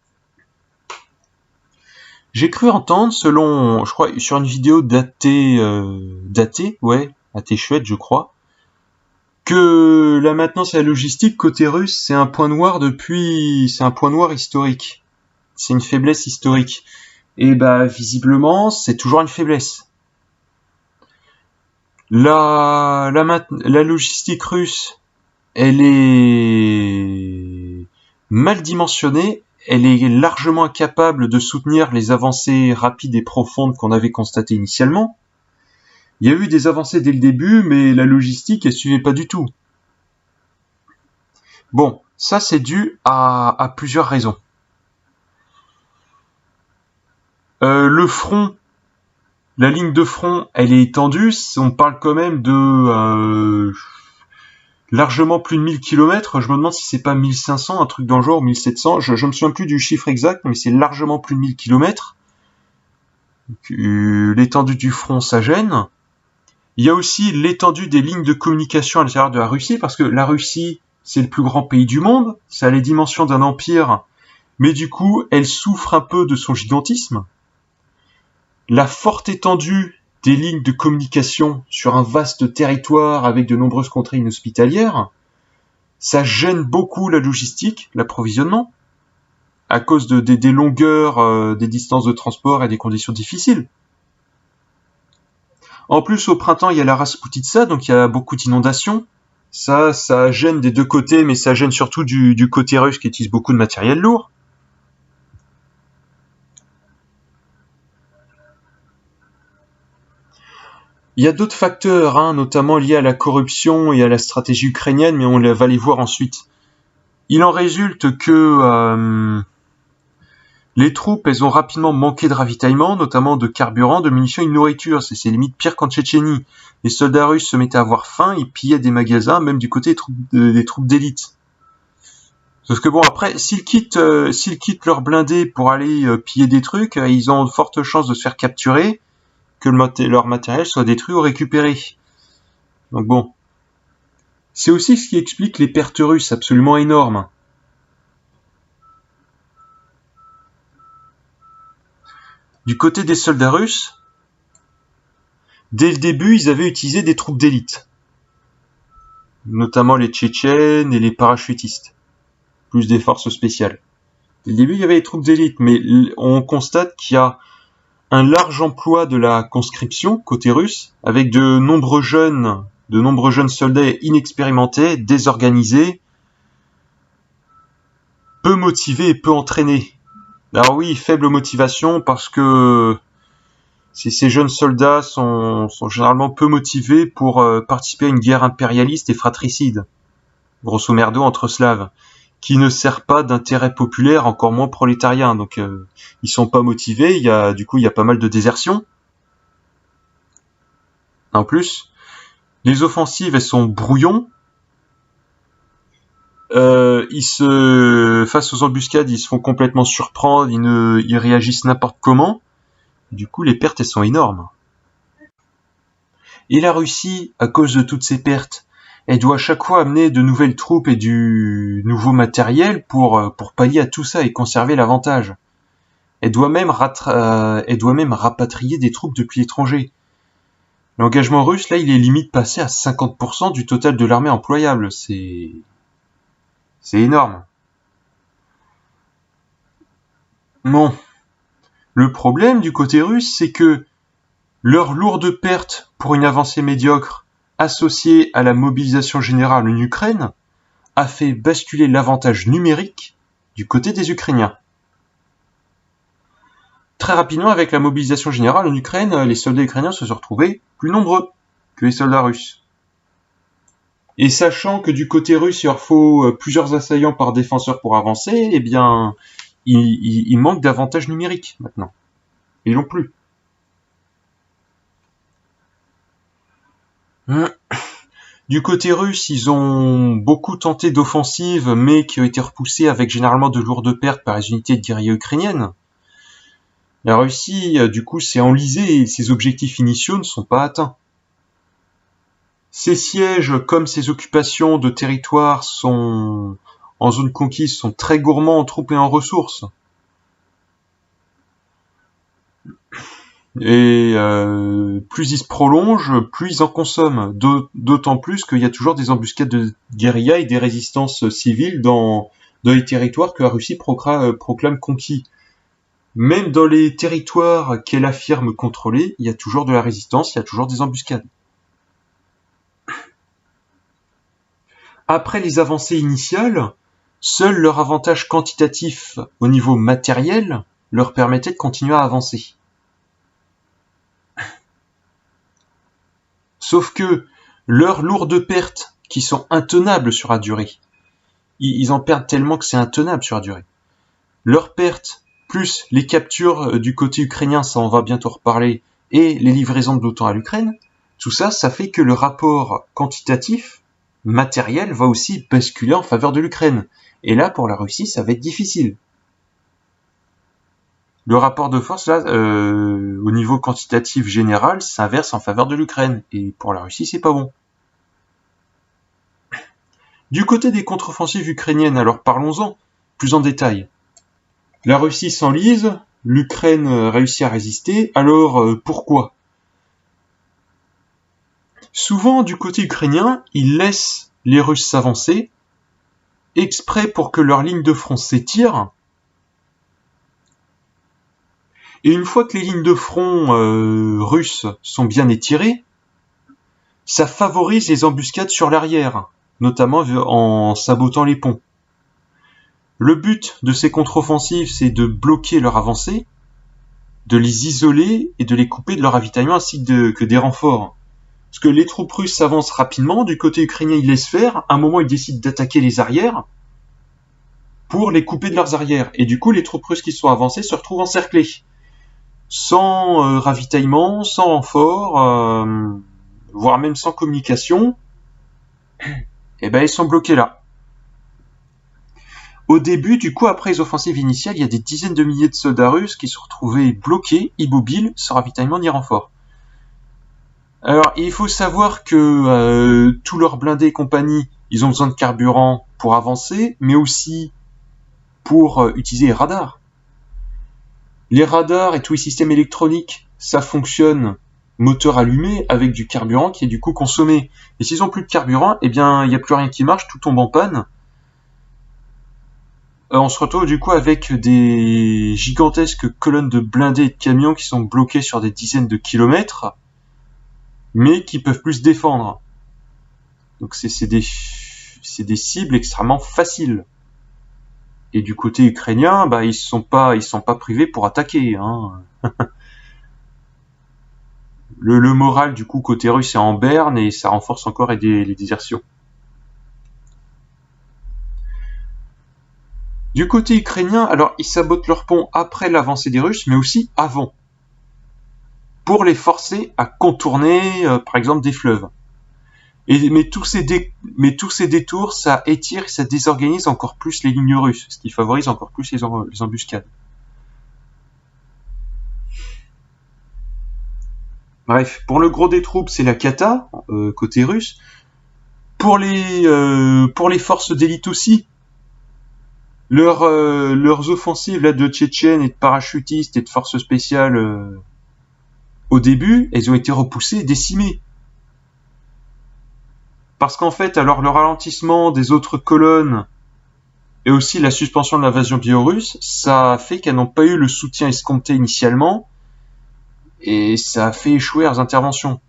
j'ai cru entendre, selon, je crois, sur une vidéo datée, AT chouette, je crois, que la maintenance et la logistique côté russe, c'est un point noir historique. C'est une faiblesse historique. Et bah, visiblement, c'est toujours une faiblesse. La logistique russe, elle est mal dimensionnée, elle est largement incapable de soutenir les avancées rapides et profondes qu'on avait constatées initialement. Il y a eu des avancées dès le début, mais la logistique, elle suivait pas du tout. Bon, ça c'est dû à plusieurs raisons. Le front, la ligne de front, elle est étendue, on parle quand même de largement plus de 1000 km, je me demande si c'est pas 1500, un truc dans le genre, 1700, je me souviens plus du chiffre exact, mais c'est largement plus de 1000 km. L'étendue du front, ça gêne. Il y a aussi l'étendue des lignes de communication à l'intérieur de la Russie, parce que la Russie, c'est le plus grand pays du monde, ça a les dimensions d'un empire, mais du coup, elle souffre un peu de son gigantisme. La forte étendue des lignes de communication sur un vaste territoire avec de nombreuses contrées inhospitalières, ça gêne beaucoup la logistique, l'approvisionnement, à cause des longueurs, des distances de transport et des conditions difficiles. En plus, au printemps, il y a la Rasputitsa, donc il y a beaucoup d'inondations. Ça gêne des deux côtés, mais ça gêne surtout du côté russe qui utilise beaucoup de matériel lourd. Il y a d'autres facteurs, notamment liés à la corruption et à la stratégie ukrainienne, mais on va les voir ensuite. Il en résulte que les troupes, elles ont rapidement manqué de ravitaillement, notamment de carburant, de munitions et de nourriture. C'est limite pire qu'en Tchétchénie. Les soldats russes se mettaient à avoir faim, ils pillaient des magasins, même du côté des troupes d'élite. Parce que bon, après, s'ils quittent leurs blindés pour aller piller des trucs, ils ont de fortes chances de se faire capturer, que leur matériel soit détruit ou récupéré. Donc bon. C'est aussi ce qui explique les pertes russes absolument énormes. Du côté des soldats russes, dès le début, ils avaient utilisé des troupes d'élite. Notamment les Tchétchènes et les parachutistes. Plus des forces spéciales. Dès le début, il y avait les troupes d'élite, mais on constate qu'il y a un large emploi de la conscription côté russe, avec de nombreux jeunes soldats inexpérimentés, désorganisés, peu motivés et peu entraînés. Alors oui, faible motivation parce que ces jeunes soldats sont généralement peu motivés pour participer à une guerre impérialiste et fratricide, grosso merdo entre Slaves, qui ne sert pas d'intérêt populaire, encore moins prolétarien. Donc ils sont pas motivés, il y a pas mal de désertion. En plus, les offensives, elles sont brouillons. Face aux embuscades, ils se font complètement surprendre, ils réagissent n'importe comment. Du coup, les pertes, elles sont énormes. Et la Russie, à cause de toutes ces pertes, elle doit à chaque fois amener de nouvelles troupes et du nouveau matériel pour pallier à tout ça et conserver l'avantage. Elle doit même rapatrier des troupes depuis l'étranger. L'engagement russe, là, il est limite passé à 50% du total de l'armée employable. C'est C'est énorme. Bon. Le problème du côté russe, c'est que leur lourde perte pour une avancée médiocre associée à la mobilisation générale en Ukraine a fait basculer l'avantage numérique du côté des Ukrainiens. Très rapidement, avec la mobilisation générale en Ukraine, les soldats ukrainiens se sont retrouvés plus nombreux que les soldats russes. Et sachant que du côté russe, il leur faut plusieurs assaillants par défenseur pour avancer, eh bien, il manque d'avantages numériques maintenant. Ils l'ont plus. Du côté russe, ils ont beaucoup tenté d'offensives, mais qui ont été repoussées avec généralement de lourdes pertes par les unités de guérilla ukrainiennes. La Russie, du coup, s'est enlisée et ses objectifs initiaux ne sont pas atteints. Ces sièges, comme ces occupations de territoires en zone conquise, sont très gourmands en troupes et en ressources. Et plus ils se prolongent, plus ils en consomment. D'autant plus qu'il y a toujours des embuscades de guérilla et des résistances civiles dans les territoires que la Russie proclame conquis. Même dans les territoires qu'elle affirme contrôler, il y a toujours de la résistance, il y a toujours des embuscades. Après les avancées initiales, seul leur avantage quantitatif au niveau matériel leur permettait de continuer à avancer. Sauf que leurs lourdes pertes, qui sont intenables sur la durée, ils en perdent tellement que c'est intenable sur la durée. Leurs pertes, plus les captures du côté ukrainien, ça on va bientôt reparler, et les livraisons de l'OTAN à l'Ukraine, tout ça, ça fait que le rapport quantitatif, matériel, va aussi basculer en faveur de l'Ukraine. Et là, pour la Russie, ça va être difficile. Le rapport de force, là, au niveau quantitatif général, s'inverse en faveur de l'Ukraine. Et pour la Russie, c'est pas bon. Du côté des contre-offensives ukrainiennes, alors parlons-en plus en détail. La Russie s'enlise, l'Ukraine réussit à résister, alors pourquoi ? Souvent, du côté ukrainien, ils laissent les Russes s'avancer, exprès pour que leur ligne de front s'étire. Et une fois que les lignes de front russes sont bien étirées, ça favorise les embuscades sur l'arrière, notamment en sabotant les ponts. Le but de ces contre-offensives, c'est de bloquer leur avancée, de les isoler et de les couper de leur ravitaillement ainsi que des renforts. Parce que les troupes russes s'avancent rapidement, du côté ukrainien ils laissent faire, à un moment ils décident d'attaquer les arrières pour les couper de leurs arrières. Et du coup les troupes russes qui sont avancées se retrouvent encerclées. Sans ravitaillement, sans renfort, voire même sans communication, et ben ils sont bloqués là. Au début, du coup, après les offensives initiales, il y a des dizaines de milliers de soldats russes qui se retrouvaient bloqués, immobiles, sans ravitaillement ni renfort. Alors, il faut savoir que tous leurs blindés et compagnie, ils ont besoin de carburant pour avancer, mais aussi pour utiliser les radars. Les radars et tous les systèmes électroniques, ça fonctionne moteur allumé avec du carburant qui est du coup consommé. Et s'ils n'ont plus de carburant, eh bien, il n'y a plus rien qui marche, tout tombe en panne. On se retrouve du coup avec des gigantesques colonnes de blindés et de camions qui sont bloqués sur des dizaines de kilomètres, mais qui peuvent plus se défendre. Donc c'est des cibles extrêmement faciles. Et du côté ukrainien, bah ils sont pas privés pour attaquer. Hein. le moral du coup côté russe est en berne et ça renforce encore les désertions. Du côté ukrainien, alors ils sabotent leur pont après l'avancée des Russes, mais aussi avant, pour les forcer à contourner, par exemple, des fleuves. Mais tous ces détours, ça étire et ça désorganise encore plus les lignes russes, ce qui favorise encore plus les embuscades. Bref, pour le gros des troupes, c'est la cata, côté russe. Pour les forces d'élite aussi, leurs offensives là, de Tchétchènes et de parachutistes et de forces spéciales au début, elles ont été repoussées et décimées. Parce qu'en fait, alors le ralentissement des autres colonnes et aussi la suspension de l'invasion biélorusse, ça a fait qu'elles n'ont pas eu le soutien escompté initialement, et ça a fait échouer leurs interventions.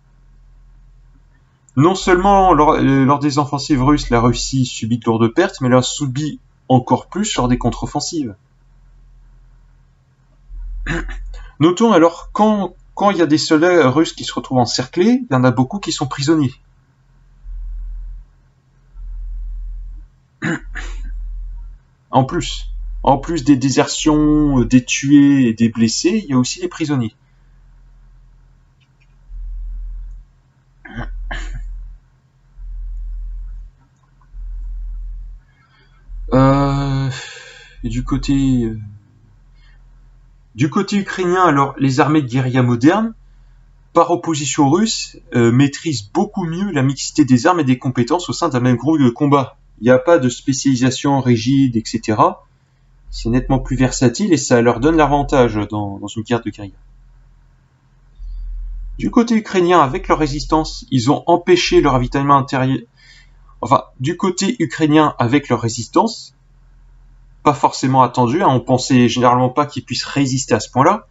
Non seulement lors des offensives russes, la Russie subit de lourdes pertes, mais elle a subi encore plus lors des contre-offensives. Notons alors, quand il y a des soldats russes qui se retrouvent encerclés, il y en a beaucoup qui sont prisonniers. En plus des désertions, des tués et des blessés, il y a aussi les prisonniers. Du côté ukrainien, alors les armées de guérilla modernes, par opposition aux Russes, maîtrisent beaucoup mieux la mixité des armes et des compétences au sein d'un même groupe de combat. Il n'y a pas de spécialisation rigide, etc. C'est nettement plus versatile et ça leur donne l'avantage dans une guerre de guérilla. Du côté ukrainien, avec leur résistance, ils ont empêché le ravitaillement intérieur. Enfin, du côté ukrainien, avec leur résistance, pas forcément attendu, on pensait généralement pas qu'ils puissent résister à ce point-là.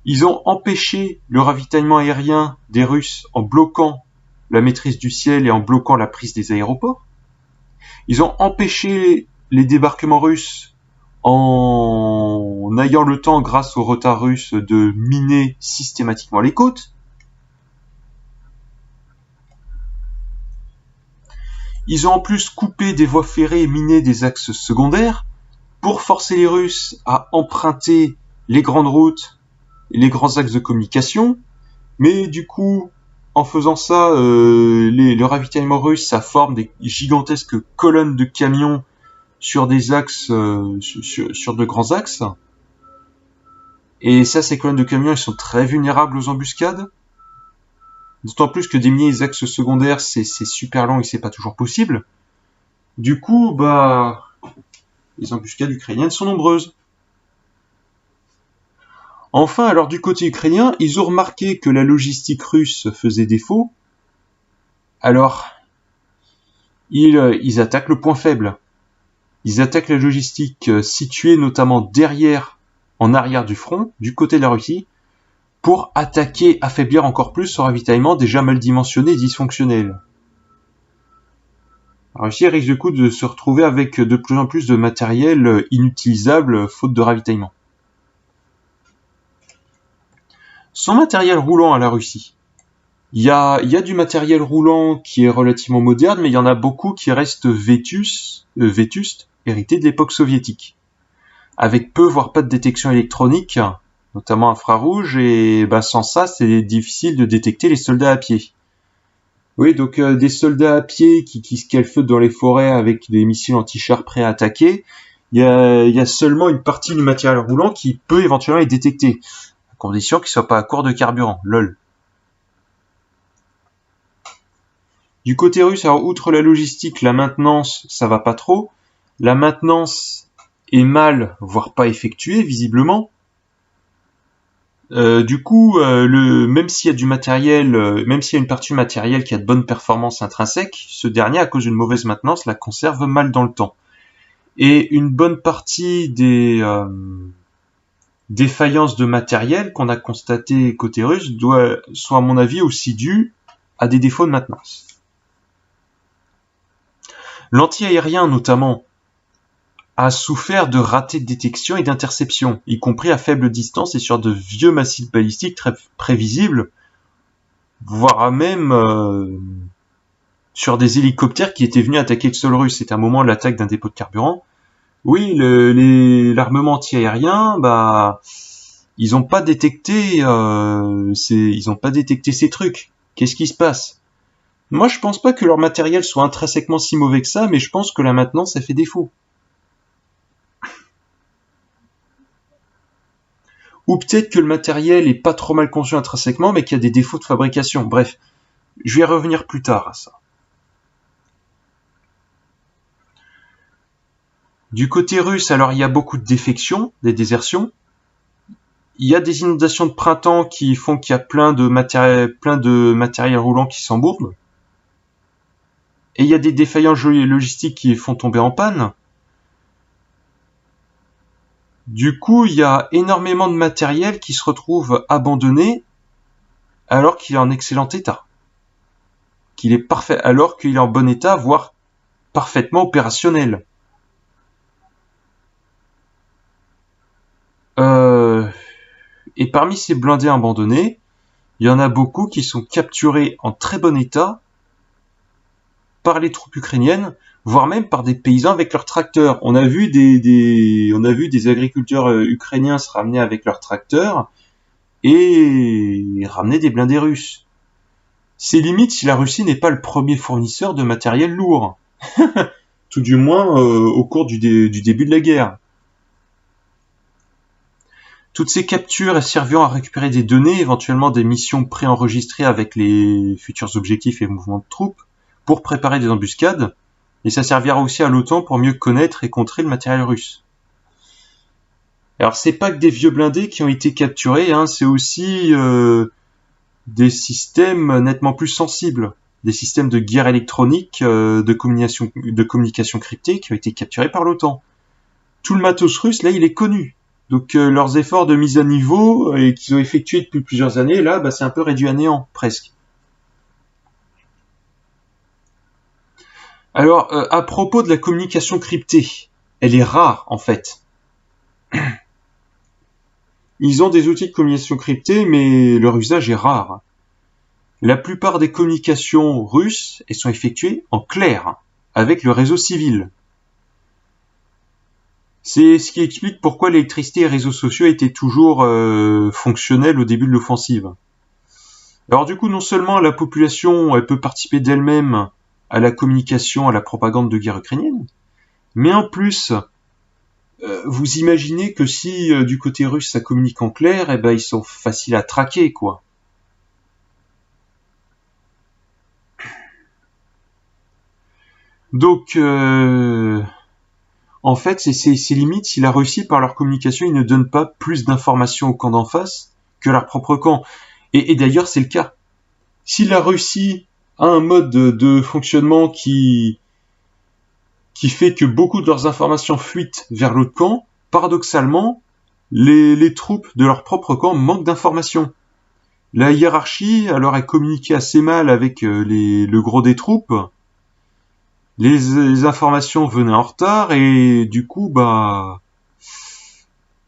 Ils ont empêché le ravitaillement aérien des Russes en bloquant la maîtrise du ciel et en bloquant la prise des aéroports. Ils ont empêché les débarquements russes en ayant le temps, grâce au retard russe, de miner systématiquement les côtes. Ils ont en plus coupé des voies ferrées et miné des axes secondaires pour forcer les Russes à emprunter les grandes routes et les grands axes de communication. Mais du coup, en faisant ça, le ravitaillement russe, ça forme des gigantesques colonnes de camions sur des axes, sur de grands axes. Et ça, ces colonnes de camions, elles sont très vulnérables aux embuscades. D'autant plus que déminer les axes secondaires, c'est super long et c'est pas toujours possible. Du coup, les embuscades ukrainiennes sont nombreuses. Enfin, alors du côté ukrainien, ils ont remarqué que la logistique russe faisait défaut. Alors, ils attaquent le point faible. Ils attaquent la logistique située notamment derrière, en arrière du front, du côté de la Russie, pour attaquer, affaiblir encore plus son ravitaillement déjà mal dimensionné et dysfonctionnel. La Russie risque du coup de se retrouver avec de plus en plus de matériel inutilisable faute de ravitaillement. Son matériel roulant à la Russie. Il y a du matériel roulant qui est relativement moderne, mais il y en a beaucoup qui restent vétustes, hérités de l'époque soviétique. Avec peu, voire pas de détection électronique, notamment infrarouge, et sans ça, c'est difficile de détecter les soldats à pied. Oui, donc des soldats à pied qui se calfeutent dans les forêts avec des missiles anti-chars prêts à attaquer, il y a seulement une partie du matériel roulant qui peut éventuellement les détecter, à condition qu'ils soient pas à court de carburant, lol. Du côté russe, alors outre la logistique, la maintenance, ça va pas trop. La maintenance est mal, voire pas effectuée, visiblement. Du coup, même s'il y a du matériel, même s'il y a une partie du matériel qui a de bonnes performances intrinsèques, ce dernier, à cause d'une mauvaise maintenance, la conserve mal dans le temps. Et une bonne partie des défaillances de matériel qu'on a constatées côté russe sont à mon avis aussi dues à des défauts de maintenance. L'anti-aérien notamment a souffert de ratés de détection et d'interception, y compris à faible distance et sur de vieux massifs balistiques très prévisibles, voire même sur des hélicoptères qui étaient venus attaquer le sol russe. C'était un moment de l'attaque d'un dépôt de carburant. Oui, l'armement anti-aérien, ils n'ont pas détecté, ces trucs. Qu'est-ce qui se passe? Moi, je pense pas que leur matériel soit intrinsèquement si mauvais que ça, mais je pense que la maintenance, ça fait défaut. Ou peut-être que le matériel est pas trop mal conçu intrinsèquement, mais qu'il y a des défauts de fabrication. Bref, je vais revenir plus tard à ça. Du côté russe, alors il y a beaucoup de défections, des désertions. Il y a des inondations de printemps qui font qu'il y a plein de matériel roulant qui s'embourbe. Et il y a des défaillances logistiques qui font tomber en panne. Du coup, il y a énormément de matériel qui se retrouve abandonné alors qu'il est en excellent état. Qu'il est parfait, alors qu'il est en bon état, voire parfaitement opérationnel. Et parmi ces blindés abandonnés, il y en a beaucoup qui sont capturés en très bon état par les troupes ukrainiennes, voire même par des paysans avec leurs tracteurs. On a vu des agriculteurs ukrainiens se ramener avec leurs tracteurs et ramener des blindés russes. C'est limite si la Russie n'est pas le premier fournisseur de matériel lourd, tout du moins au cours du début de la guerre. Toutes ces captures serviront à récupérer des données, éventuellement des missions préenregistrées avec les futurs objectifs et mouvements de troupes, pour préparer des embuscades, et ça servira aussi à l'OTAN pour mieux connaître et contrer le matériel russe. Alors c'est pas que des vieux blindés qui ont été capturés, hein, c'est aussi des systèmes nettement plus sensibles, des systèmes de guerre électronique, de communication cryptée qui ont été capturés par l'OTAN. Tout le matos russe, là, il est connu. Donc leurs efforts de mise à niveau et qu'ils ont effectués depuis plusieurs années, là, c'est un peu réduit à néant, presque. Alors, à propos de la communication cryptée, elle est rare, en fait. Ils ont des outils de communication cryptée, mais leur usage est rare. La plupart des communications russes, elles sont effectuées en clair, avec le réseau civil. C'est ce qui explique pourquoi l'électricité et les réseaux sociaux étaient toujours fonctionnels au début de l'offensive. Alors du coup, non seulement la population elle peut participer d'elle-même à la communication, à la propagande de guerre ukrainienne, mais en plus, vous imaginez que si du côté russe ça communique en clair, ils sont faciles à traquer, quoi. Donc, en fait, c'est limite si la Russie, par leur communication, ils ne donnent pas plus d'informations au camp d'en face que leur propre camp. Et d'ailleurs, c'est le cas. Si la Russie a un mode de fonctionnement qui fait que beaucoup de leurs informations fuitent vers l'autre camp, paradoxalement, les troupes de leur propre camp manquent d'informations. La hiérarchie, alors, est communiquée assez mal avec le gros des troupes. Les informations venaient en retard et du coup,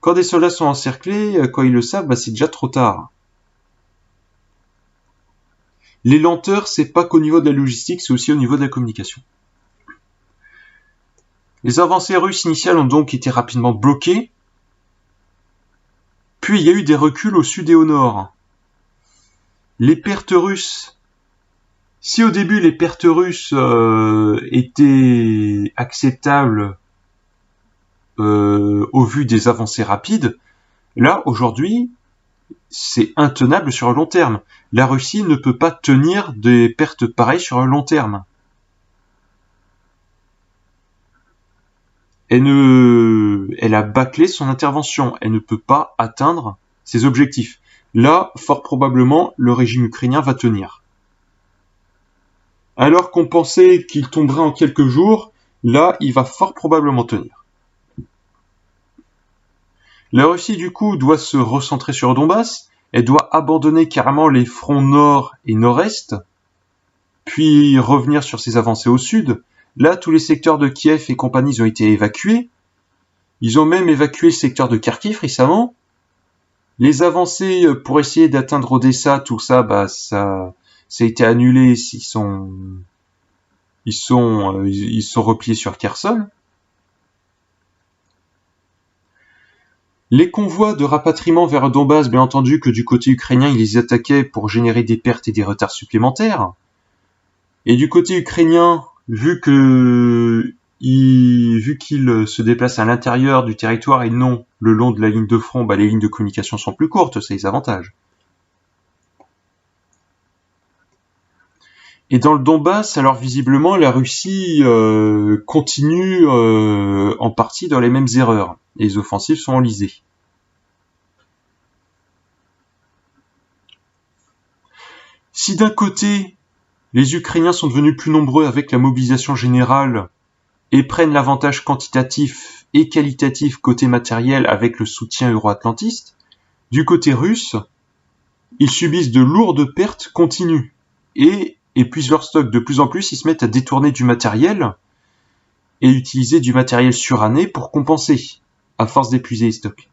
quand des soldats sont encerclés, quand ils le savent, c'est déjà trop tard. Les lenteurs, c'est pas qu'au niveau de la logistique, c'est aussi au niveau de la communication. Les avancées russes initiales ont donc été rapidement bloquées, puis il y a eu des reculs au sud et au nord. Les pertes russes, si au début les pertes russes étaient acceptables au vu des avancées rapides, là aujourd'hui c'est intenable sur le long terme. La Russie ne peut pas tenir des pertes pareilles sur le long terme. Elle a bâclé son intervention, elle ne peut pas atteindre ses objectifs. Là, fort probablement, le régime ukrainien va tenir. Alors qu'on pensait qu'il tomberait en quelques jours, là, il va fort probablement tenir. La Russie, du coup, doit se recentrer sur Donbass, elle doit abandonner carrément les fronts nord et nord-est, puis revenir sur ses avancées au sud. Là, tous les secteurs de Kiev et compagnie ont été évacués. Ils ont même évacué le secteur de Kharkiv récemment. Les avancées pour essayer d'atteindre Odessa, tout ça, ça a été annulé. Ils sont repliés sur Kherson. Les convois de rapatriement vers Donbass, bien entendu que du côté ukrainien, ils les attaquaient pour générer des pertes et des retards supplémentaires. Et du côté ukrainien, vu qu'ils se déplacent à l'intérieur du territoire et non le long de la ligne de front, les lignes de communication sont plus courtes, c'est les avantages. Et dans le Donbass, alors visiblement, la Russie continue en partie dans les mêmes erreurs. Les offensives sont enlisées. Si d'un côté, les Ukrainiens sont devenus plus nombreux avec la mobilisation générale et prennent l'avantage quantitatif et qualitatif côté matériel avec le soutien euro-atlantiste, du côté russe, ils subissent de lourdes pertes continues et épuisent leur stock. De plus en plus, ils se mettent à détourner du matériel et utiliser du matériel suranné pour compenser, à force d'épuiser les stocks.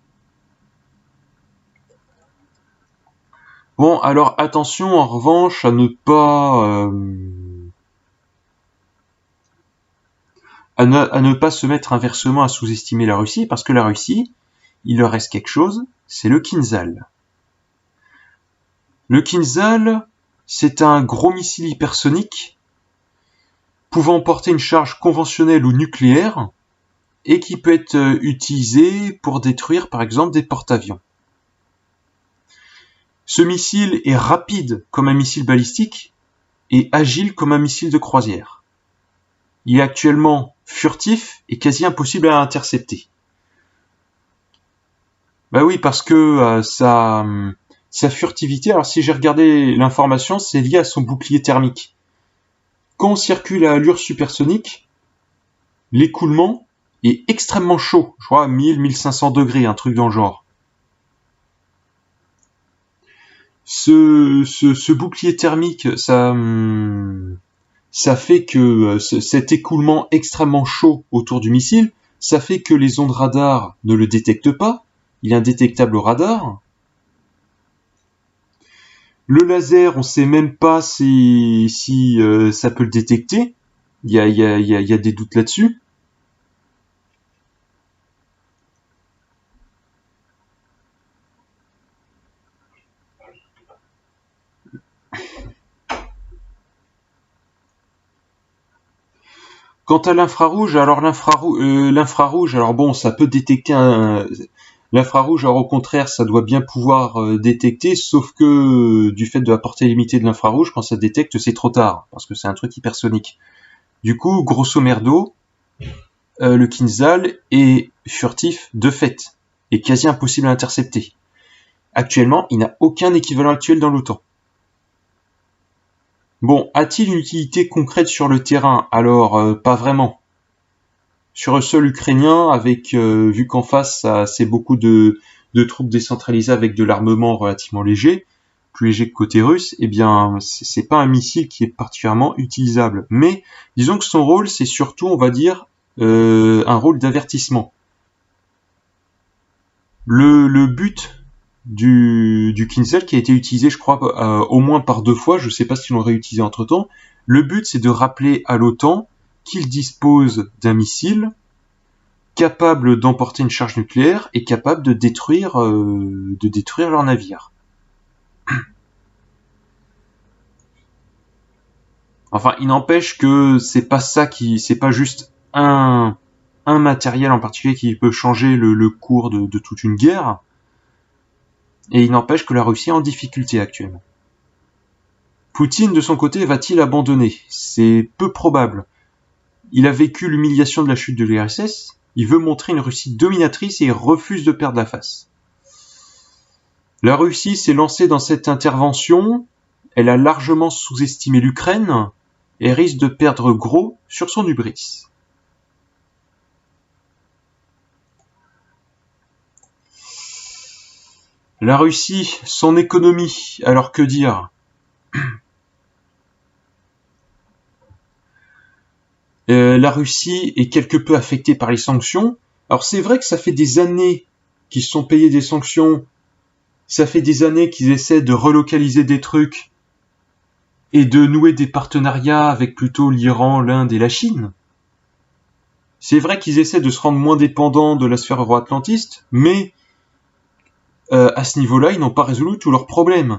Bon, alors attention en revanche à ne pas à ne pas se mettre inversement à sous-estimer la Russie, parce que la Russie, il leur reste quelque chose, c'est le Kinzhal. Le Kinzhal, c'est un gros missile hypersonique pouvant porter une charge conventionnelle ou nucléaire et qui peut être utilisé pour détruire par exemple des porte-avions. Ce missile est rapide comme un missile balistique et agile comme un missile de croisière. Il est actuellement furtif et quasi impossible à intercepter. Bah oui, parce que sa furtivité, alors si j'ai regardé l'information, c'est lié à son bouclier thermique. Quand on circule à allure supersonique, l'écoulement est extrêmement chaud, je crois 1000-1500 degrés, un truc dans le genre. Ce bouclier thermique, ça fait que cet écoulement extrêmement chaud autour du missile, ça fait que les ondes radar ne le détectent pas, il est indétectable au radar. Le laser, on sait même pas si ça peut le détecter, il y a des doutes là-dessus. Quant à l'infrarouge, alors l'infrarouge, alors bon, ça peut détecter l'infrarouge, alors au contraire, ça doit bien pouvoir détecter, sauf que du fait de la portée limitée de l'infrarouge, quand ça détecte, c'est trop tard, parce que c'est un truc hypersonique. Du coup, grosso merdo, le Kinzhal est furtif de fait, et quasi impossible à intercepter. Actuellement, il n'a aucun équivalent actuel dans l'OTAN. Bon, a-t-il une utilité concrète sur le terrain? Alors, pas vraiment. Sur le sol ukrainien, avec vu qu'en face, c'est beaucoup de troupes décentralisées avec de l'armement relativement léger, plus léger que côté russe, eh bien, c'est pas un missile qui est particulièrement utilisable. Mais disons que son rôle, c'est surtout, on va dire, un rôle d'avertissement. Le but du Kinzhal qui a été utilisé, je crois, au moins par 2 fois, je ne sais pas s'ils l'ont réutilisé entre-temps. Le but, c'est de rappeler à l'OTAN qu'il dispose d'un missile capable d'emporter une charge nucléaire et capable de détruire leur navire. Enfin, il n'empêche que c'est pas juste un matériel en particulier qui peut changer le cours de toute une guerre. Et il n'empêche que la Russie est en difficulté actuellement. Poutine, de son côté, va-t-il abandonner? C'est peu probable. Il a vécu l'humiliation de la chute de l'URSS, il veut montrer une Russie dominatrice et il refuse de perdre la face. La Russie s'est lancée dans cette intervention, elle a largement sous-estimé l'Ukraine et risque de perdre gros sur son hubris. La Russie, son économie, alors que dire? La Russie est quelque peu affectée par les sanctions. Alors c'est vrai que ça fait des années qu'ils se sont payés des sanctions, ça fait des années qu'ils essaient de relocaliser des trucs et de nouer des partenariats avec plutôt l'Iran, l'Inde et la Chine. C'est vrai qu'ils essaient de se rendre moins dépendants de la sphère euro-atlantiste, mais à ce niveau-là, ils n'ont pas résolu tous leurs problèmes.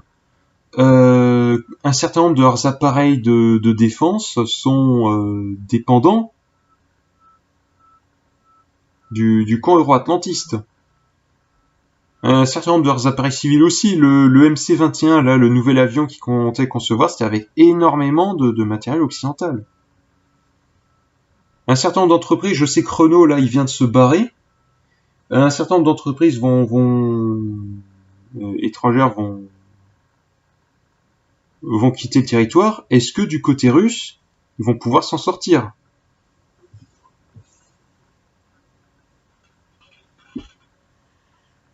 Un certain nombre de leurs appareils de défense sont dépendants du camp euro-atlantiste. Un certain nombre de leurs appareils civils aussi. Le MC-21, là, le nouvel avion qu'ils comptaient concevoir, c'était avec énormément de matériel occidental. Un certain nombre d'entreprises, je sais que Renault, là, il vient de se barrer. Un certain nombre d'entreprises étrangères vont quitter le territoire. Est-ce que du côté russe, ils vont pouvoir s'en sortir?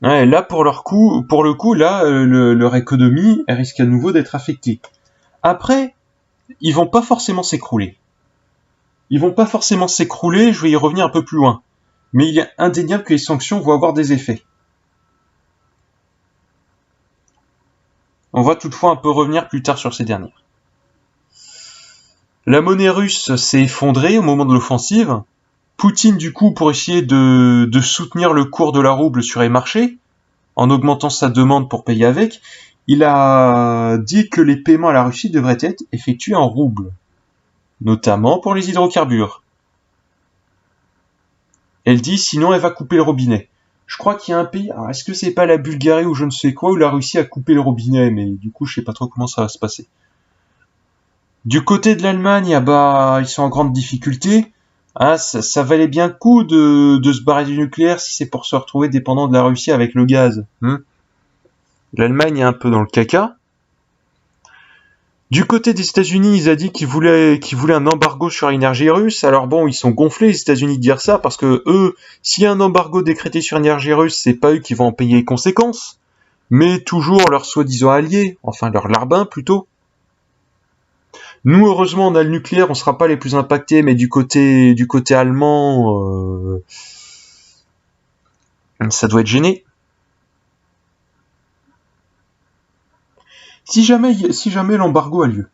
Ouais, là, pour le coup, là, leur économie, elle risque à nouveau d'être affectée. Après, ils vont pas forcément s'écrouler. Je vais y revenir un peu plus loin. Mais il est indéniable que les sanctions vont avoir des effets. On va toutefois un peu revenir plus tard sur ces dernières. La monnaie russe s'est effondrée au moment de l'offensive. Poutine, du coup, pour essayer de soutenir le cours de la rouble sur les marchés, en augmentant sa demande pour payer avec, il a dit que les paiements à la Russie devraient être effectués en rouble, notamment pour les hydrocarbures. Elle dit sinon elle va couper le robinet. Je crois qu'il y a un pays, alors est-ce que c'est pas la Bulgarie ou je ne sais quoi, où la Russie a coupé le robinet, mais du coup je sais pas trop comment ça va se passer. Du côté de l'Allemagne, ils sont en grande difficulté. Ça valait bien le coup de se barrer du nucléaire si c'est pour se retrouver dépendant de la Russie avec le gaz. L'Allemagne est un peu dans le caca. Du côté des États-Unis, ils ont dit qu'ils voulaient un embargo sur l'énergie russe. Alors bon, ils sont gonflés les États-Unis de dire ça parce que eux, s'il y a un embargo décrété sur l'énergie russe, c'est pas eux qui vont en payer les conséquences, mais toujours leurs soi-disant alliés, enfin leurs larbins plutôt. Nous, heureusement, on a le nucléaire, on sera pas les plus impactés, mais du côté allemand, ça doit être gêné. Si jamais l'embargo a lieu,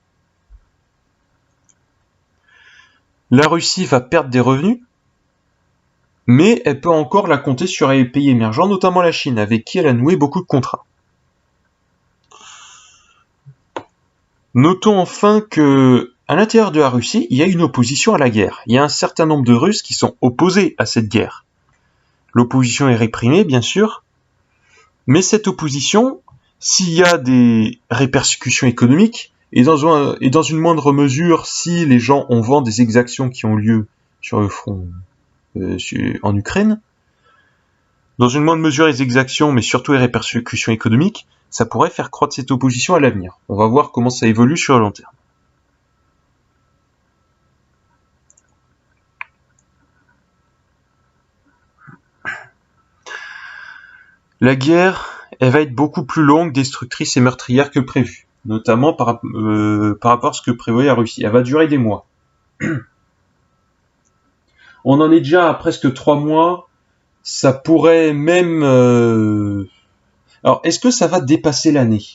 la Russie va perdre des revenus, mais elle peut encore la compter sur les pays émergents, notamment la Chine, avec qui elle a noué beaucoup de contrats. Notons enfin que, à l'intérieur de la Russie, il y a une opposition à la guerre. Il y a un certain nombre de Russes qui sont opposés à cette guerre. L'opposition est réprimée, bien sûr, mais cette opposition, s'il y a des répercussions économiques, et dans une moindre mesure, si les gens ont vent des exactions qui ont lieu sur le front en Ukraine, dans une moindre mesure les exactions, mais surtout les répercussions économiques, ça pourrait faire croître cette opposition à l'avenir. On va voir comment ça évolue sur le long terme. La guerre, elle va être beaucoup plus longue, destructrice et meurtrière que prévu, notamment par rapport à ce que prévoyait la Russie. Elle va durer des mois. On en est déjà à presque 3 mois. Ça pourrait même... Alors, est-ce que ça va dépasser l'année ?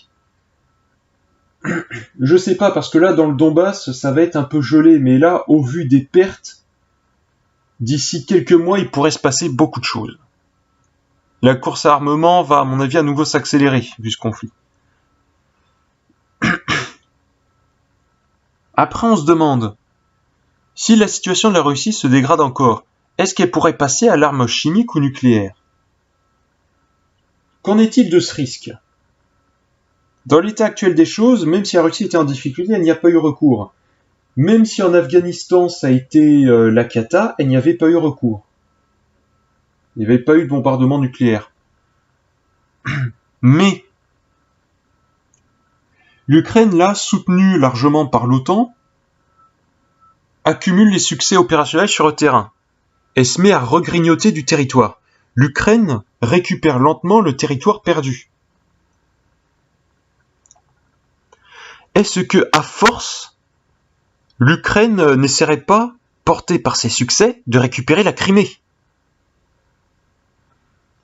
Je sais pas, parce que là, dans le Donbass, ça va être un peu gelé, mais là, au vu des pertes, d'ici quelques mois, il pourrait se passer beaucoup de choses. La course à armement va, à mon avis, à nouveau s'accélérer, vu ce conflit. Après, on se demande, si la situation de la Russie se dégrade encore, est-ce qu'elle pourrait passer à l'arme chimique ou nucléaire ? Qu'en est-il de ce risque ? Dans l'état actuel des choses, même si la Russie était en difficulté, elle n'y a pas eu recours. Même si en Afghanistan ça a été la cata, elle n'y avait pas eu recours. Il n'y avait pas eu de bombardement nucléaire. Mais l'Ukraine, là, soutenue largement par l'OTAN, accumule les succès opérationnels sur le terrain et se met à regrignoter du territoire. L'Ukraine récupère lentement le territoire perdu. Est-ce que, à force, l'Ukraine n'essaierait pas, portée par ses succès, de récupérer la Crimée ?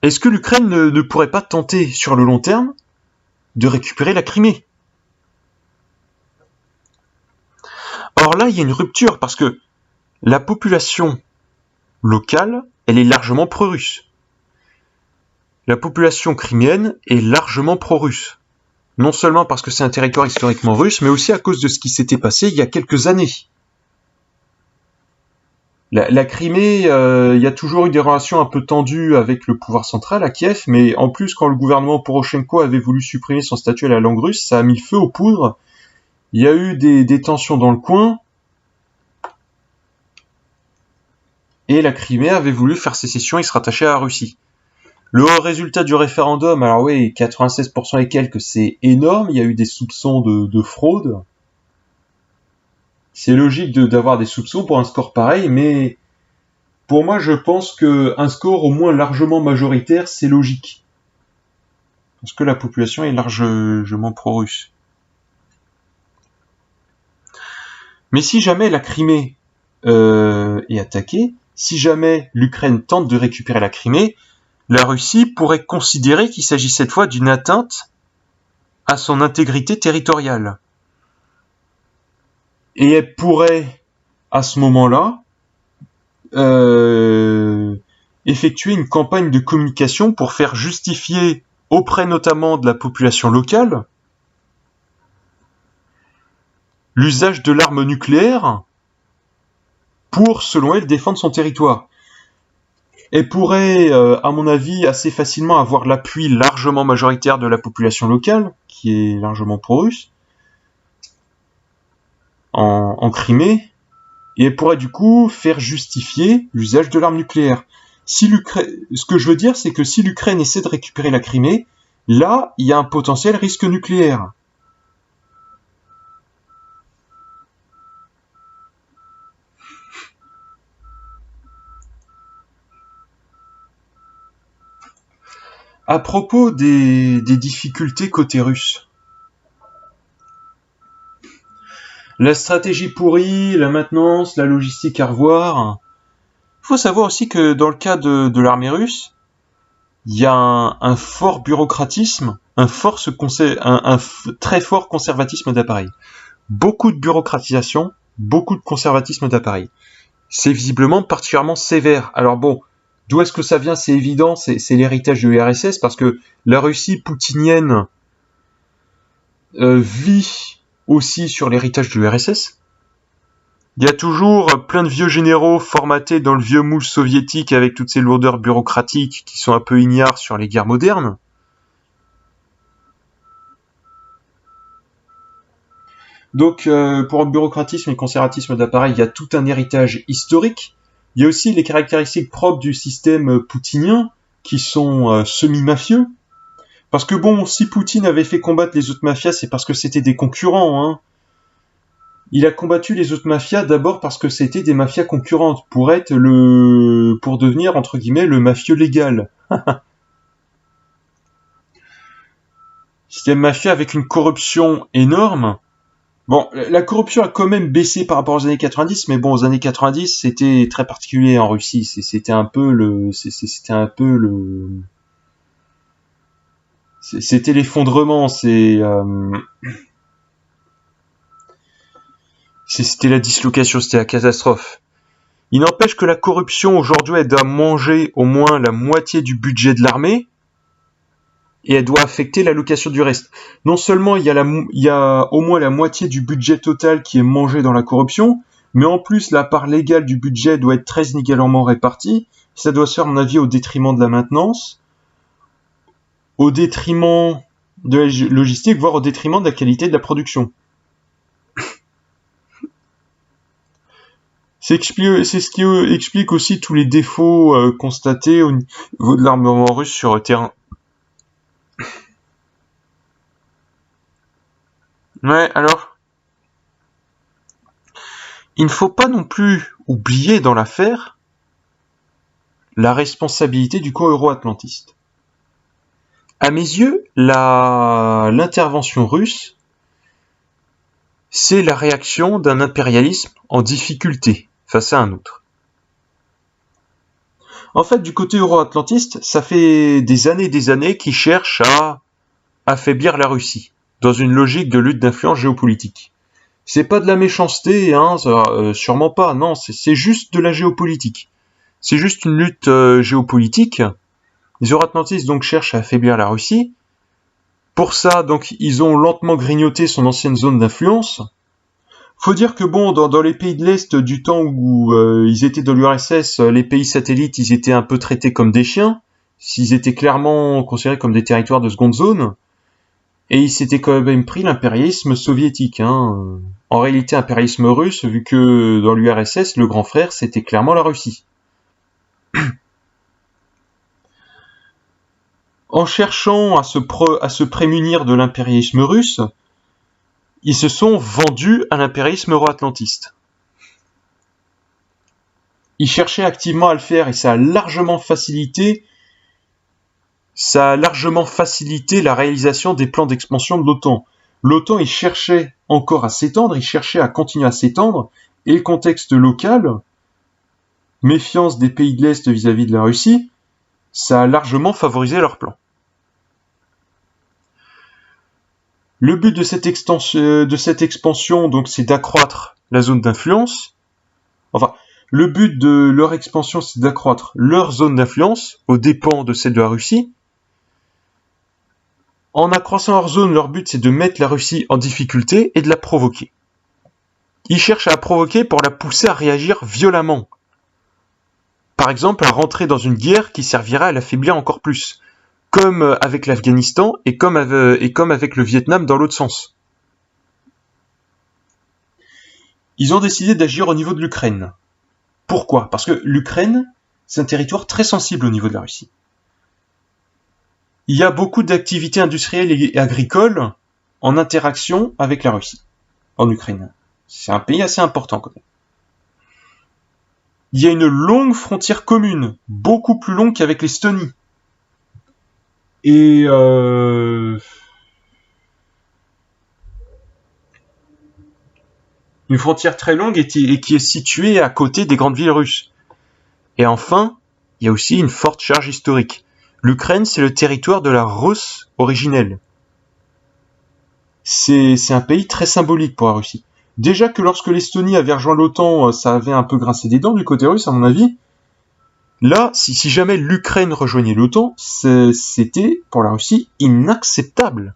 Est-ce que l'Ukraine ne pourrait pas tenter, sur le long terme, de récupérer la Crimée ? Or là, il y a une rupture, parce que la population locale, elle est largement pro-russe. La population criméenne est largement pro-russe. Non seulement parce que c'est un territoire historiquement russe, mais aussi à cause de ce qui s'était passé il y a quelques années. La Crimée, il y a toujours eu des relations un peu tendues avec le pouvoir central à Kiev, mais en plus, quand le gouvernement Poroshenko avait voulu supprimer son statut à la langue russe, ça a mis le feu aux poudres. Il y a eu des tensions dans le coin, et la Crimée avait voulu faire sécession et se rattacher à la Russie. Le résultat du référendum, alors oui, 96% et quelques, c'est énorme, il y a eu des soupçons de fraude. C'est logique d'avoir des soupçons pour un score pareil, mais pour moi, je pense qu'un score au moins largement majoritaire, c'est logique. parce que la population est largement pro-russe. Mais si jamais la Crimée est attaquée, si jamais l'Ukraine tente de récupérer la Crimée, la Russie pourrait considérer qu'il s'agit cette fois d'une atteinte à son intégrité territoriale. Et elle pourrait, à ce moment-là, effectuer une campagne de communication pour faire justifier auprès notamment de la population locale l'usage de l'arme nucléaire pour, selon elle, défendre son territoire. Elle pourrait, à mon avis, assez facilement avoir l'appui largement majoritaire de la population locale, qui est largement pro-russe, en Crimée, et elle pourrait du coup faire justifier l'usage de l'arme nucléaire. Ce que je veux dire, c'est que si l'Ukraine essaie de récupérer la Crimée, là, il y a un potentiel risque nucléaire. À propos des difficultés côté russe, la stratégie pourrie, la maintenance, la logistique à revoir. Il faut savoir aussi que dans le cas de l'armée russe, il y a un fort bureaucratisme, un très fort conservatisme d'appareil. Beaucoup de bureaucratisation, beaucoup de conservatisme d'appareil. C'est visiblement particulièrement sévère. Alors bon, d'où est-ce que ça vient? C'est évident, c'est l'héritage de l'URSS, parce que la Russie poutinienne vit aussi sur l'héritage de l'URSS. Il y a toujours plein de vieux généraux formatés dans le vieux moule soviétique avec toutes ces lourdeurs bureaucratiques qui sont un peu ignares sur les guerres modernes. Donc, pour le bureaucratisme et le conservatisme d'appareil, il y a tout un héritage historique. Il y a aussi les caractéristiques propres du système poutinien, qui sont semi-mafieux. Parce que bon, si Poutine avait fait combattre les autres mafias, c'est parce que c'était des concurrents, hein. Il a combattu les autres mafias d'abord parce que c'était des mafias concurrentes, pour devenir, entre guillemets, le mafieux légal. Système mafieux avec une corruption énorme. Bon, la corruption a quand même baissé par rapport aux années 90, mais bon, aux années 90, c'était très particulier en Russie. C'était l'effondrement. C'était la dislocation, c'était la catastrophe. Il n'empêche que la corruption aujourd'hui, elle doit manger au moins la moitié du budget de l'armée. Et elle doit affecter l'allocation du reste. Non seulement il y a au moins la moitié du budget total qui est mangé dans la corruption, mais en plus la part légale du budget doit être très inégalement répartie. Ça doit se faire, à mon avis, au détriment de la maintenance, au détriment de la logistique, voire au détriment de la qualité de la production. C'est ce qui explique aussi tous les défauts constatés au niveau de l'armement russe sur le terrain. Ouais, alors, il ne faut pas non plus oublier dans l'affaire la responsabilité du camp euro-atlantiste. À mes yeux, l'intervention russe, c'est la réaction d'un impérialisme en difficulté face à un autre. En fait, du côté euro-atlantiste, ça fait des années qu'ils cherchent à affaiblir la Russie, dans une logique de lutte d'influence géopolitique. C'est pas de la méchanceté, hein, sûrement pas, non, c'est juste de la géopolitique. C'est juste une lutte géopolitique. Les euro-atlantistes donc cherchent à affaiblir la Russie. Pour ça, donc, ils ont lentement grignoté son ancienne zone d'influence. Faut dire que bon, dans les pays de l'Est, du temps où ils étaient dans l'URSS, les pays satellites, ils étaient un peu traités comme des chiens. Ils étaient clairement considérés comme des territoires de seconde zone. Et ils s'étaient quand même pris l'impérialisme soviétique, hein. En réalité, impérialisme russe, vu que dans l'URSS, le grand frère, c'était clairement la Russie. En cherchant à se prémunir de l'impérialisme russe, ils se sont vendus à l'impérialisme euro-atlantiste. Ils cherchaient activement à le faire et ça a largement facilité Ça a largement facilité la réalisation des plans d'expansion de l'OTAN. L'OTAN, il cherchait encore à s'étendre, il cherchait à continuer à s'étendre, et le contexte local, méfiance des pays de l'Est vis-à-vis de la Russie, ça a largement favorisé leur plan. Le but de cette expansion, donc, c'est d'accroître la zone d'influence. Enfin, le but de leur expansion, c'est d'accroître leur zone d'influence aux dépens de celle de la Russie. En accroissant leur zone, leur but, c'est de mettre la Russie en difficulté et de la provoquer. Ils cherchent à la provoquer pour la pousser à réagir violemment. Par exemple, à rentrer dans une guerre qui servira à l'affaiblir encore plus, comme avec l'Afghanistan et comme avec le Vietnam dans l'autre sens. Ils ont décidé d'agir au niveau de l'Ukraine. Pourquoi ? Parce que l'Ukraine, c'est un territoire très sensible au niveau de la Russie. Il y a beaucoup d'activités industrielles et agricoles en interaction avec la Russie, en Ukraine. C'est un pays assez important quand même. Il y a une longue frontière commune, beaucoup plus longue qu'avec l'Estonie. Et une frontière très longue et qui est située à côté des grandes villes russes. Et enfin, il y a aussi une forte charge historique. L'Ukraine, c'est le territoire de la Russe originelle. C'est un pays très symbolique pour la Russie. Déjà que lorsque l'Estonie avait rejoint l'OTAN, ça avait un peu grincé des dents du côté russe, à mon avis. Là, si jamais l'Ukraine rejoignait l'OTAN, c'était, pour la Russie, inacceptable.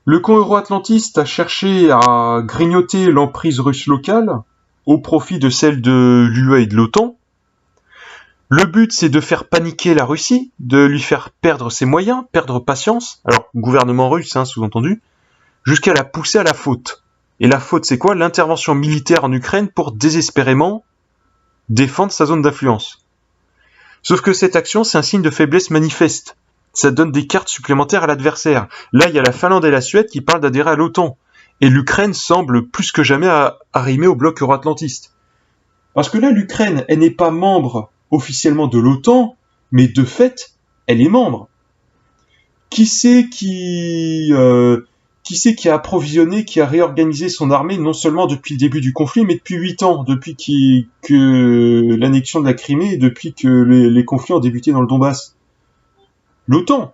Le camp euro-atlantiste a cherché à grignoter l'emprise russe locale au profit de celle de l'UE et de l'OTAN. Le but, c'est de faire paniquer la Russie, de lui faire perdre ses moyens, perdre patience, alors gouvernement russe, sous-entendu, jusqu'à la pousser à la faute. Et la faute, c'est quoi ? L'intervention militaire en Ukraine pour désespérément défendre sa zone d'influence. Sauf que cette action, c'est un signe de faiblesse manifeste. Ça donne des cartes supplémentaires à l'adversaire. Là, il y a la Finlande et la Suède qui parlent d'adhérer à l'OTAN. Et l'Ukraine semble plus que jamais arrimer au bloc euro-atlantiste. Parce que là, l'Ukraine, elle n'est pas membre officiellement de l'OTAN, mais de fait, elle est membre. Qui c'est qui a approvisionné, qui a réorganisé son armée, non seulement depuis le début du conflit, mais depuis 8 ans, depuis que l'annexion de la Crimée et depuis que les conflits ont débuté dans le Donbass ? L'OTAN.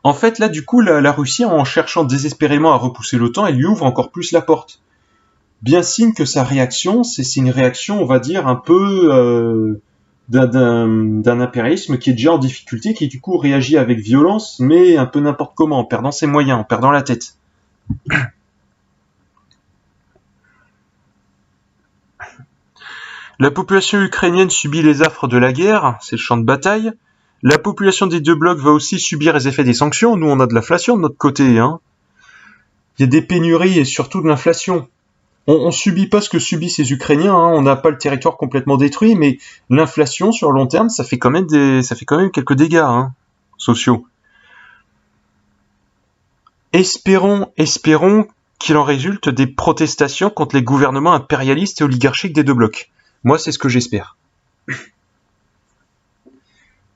En fait, là, du coup, la Russie, en cherchant désespérément à repousser l'OTAN, elle lui ouvre encore plus la porte. Bien signe que sa réaction, c'est une réaction, on va dire, un peu d'un impérialisme qui est déjà en difficulté, qui du coup réagit avec violence, mais un peu n'importe comment, en perdant ses moyens, en perdant la tête. La population ukrainienne subit les affres de la guerre, c'est le champ de bataille. La population des deux blocs va aussi subir les effets des sanctions. Nous, on a de l'inflation de notre côté. Il y a des pénuries et surtout de l'inflation. On subit pas ce que subissent les Ukrainiens. On n'a pas le territoire complètement détruit, mais l'inflation sur le long terme, ça fait quand même quelques dégâts sociaux. Espérons qu'il en résulte des protestations contre les gouvernements impérialistes et oligarchiques des deux blocs. Moi, c'est ce que j'espère.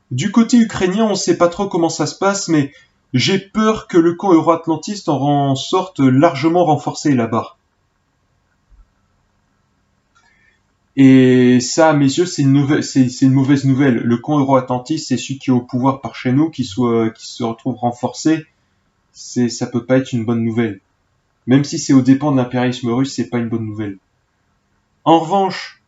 Du côté ukrainien, on ne sait pas trop comment ça se passe, mais j'ai peur que le camp euro-atlantiste en sorte largement renforcé là-bas. Et ça, à mes yeux, c'est une mauvaise nouvelle. Le camp euro-atlantiste, c'est celui qui est au pouvoir par chez nous, qui se retrouve renforcé. Ça peut pas être une bonne nouvelle. Même si c'est aux dépens de l'impérialisme russe, c'est pas une bonne nouvelle. En revanche,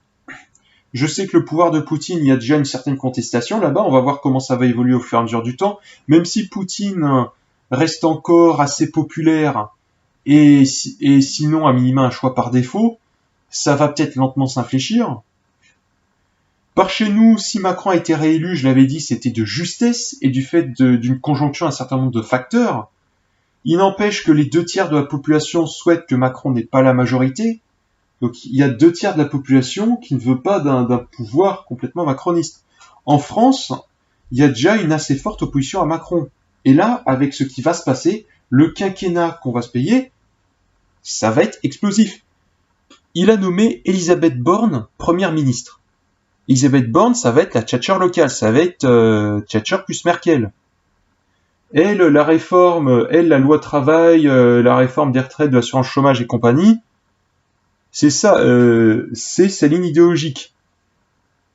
je sais que le pouvoir de Poutine, il y a déjà une certaine contestation là-bas. On va voir comment ça va évoluer au fur et à mesure du temps. Même si Poutine reste encore assez populaire et sinon, à minima, un choix par défaut, ça va peut-être lentement s'infléchir. Par chez nous, si Macron a été réélu, je l'avais dit, c'était de justesse et du fait d'une conjonction d'un certain nombre de facteurs. Il n'empêche que les 2/3 de la population souhaitent que Macron n'ait pas la majorité. Donc il y a 2/3 de la population qui ne veut pas d'un pouvoir complètement macroniste. En France, il y a déjà une assez forte opposition à Macron. Et là, avec ce qui va se passer, le quinquennat qu'on va se payer, ça va être explosif. il a nommé Elisabeth Borne première ministre. Elisabeth Borne, ça va être la Thatcher locale, ça va être Thatcher plus Merkel. Elle, la réforme, la loi travail, la réforme des retraites, de l'assurance chômage et compagnie, c'est ça, c'est sa ligne idéologique.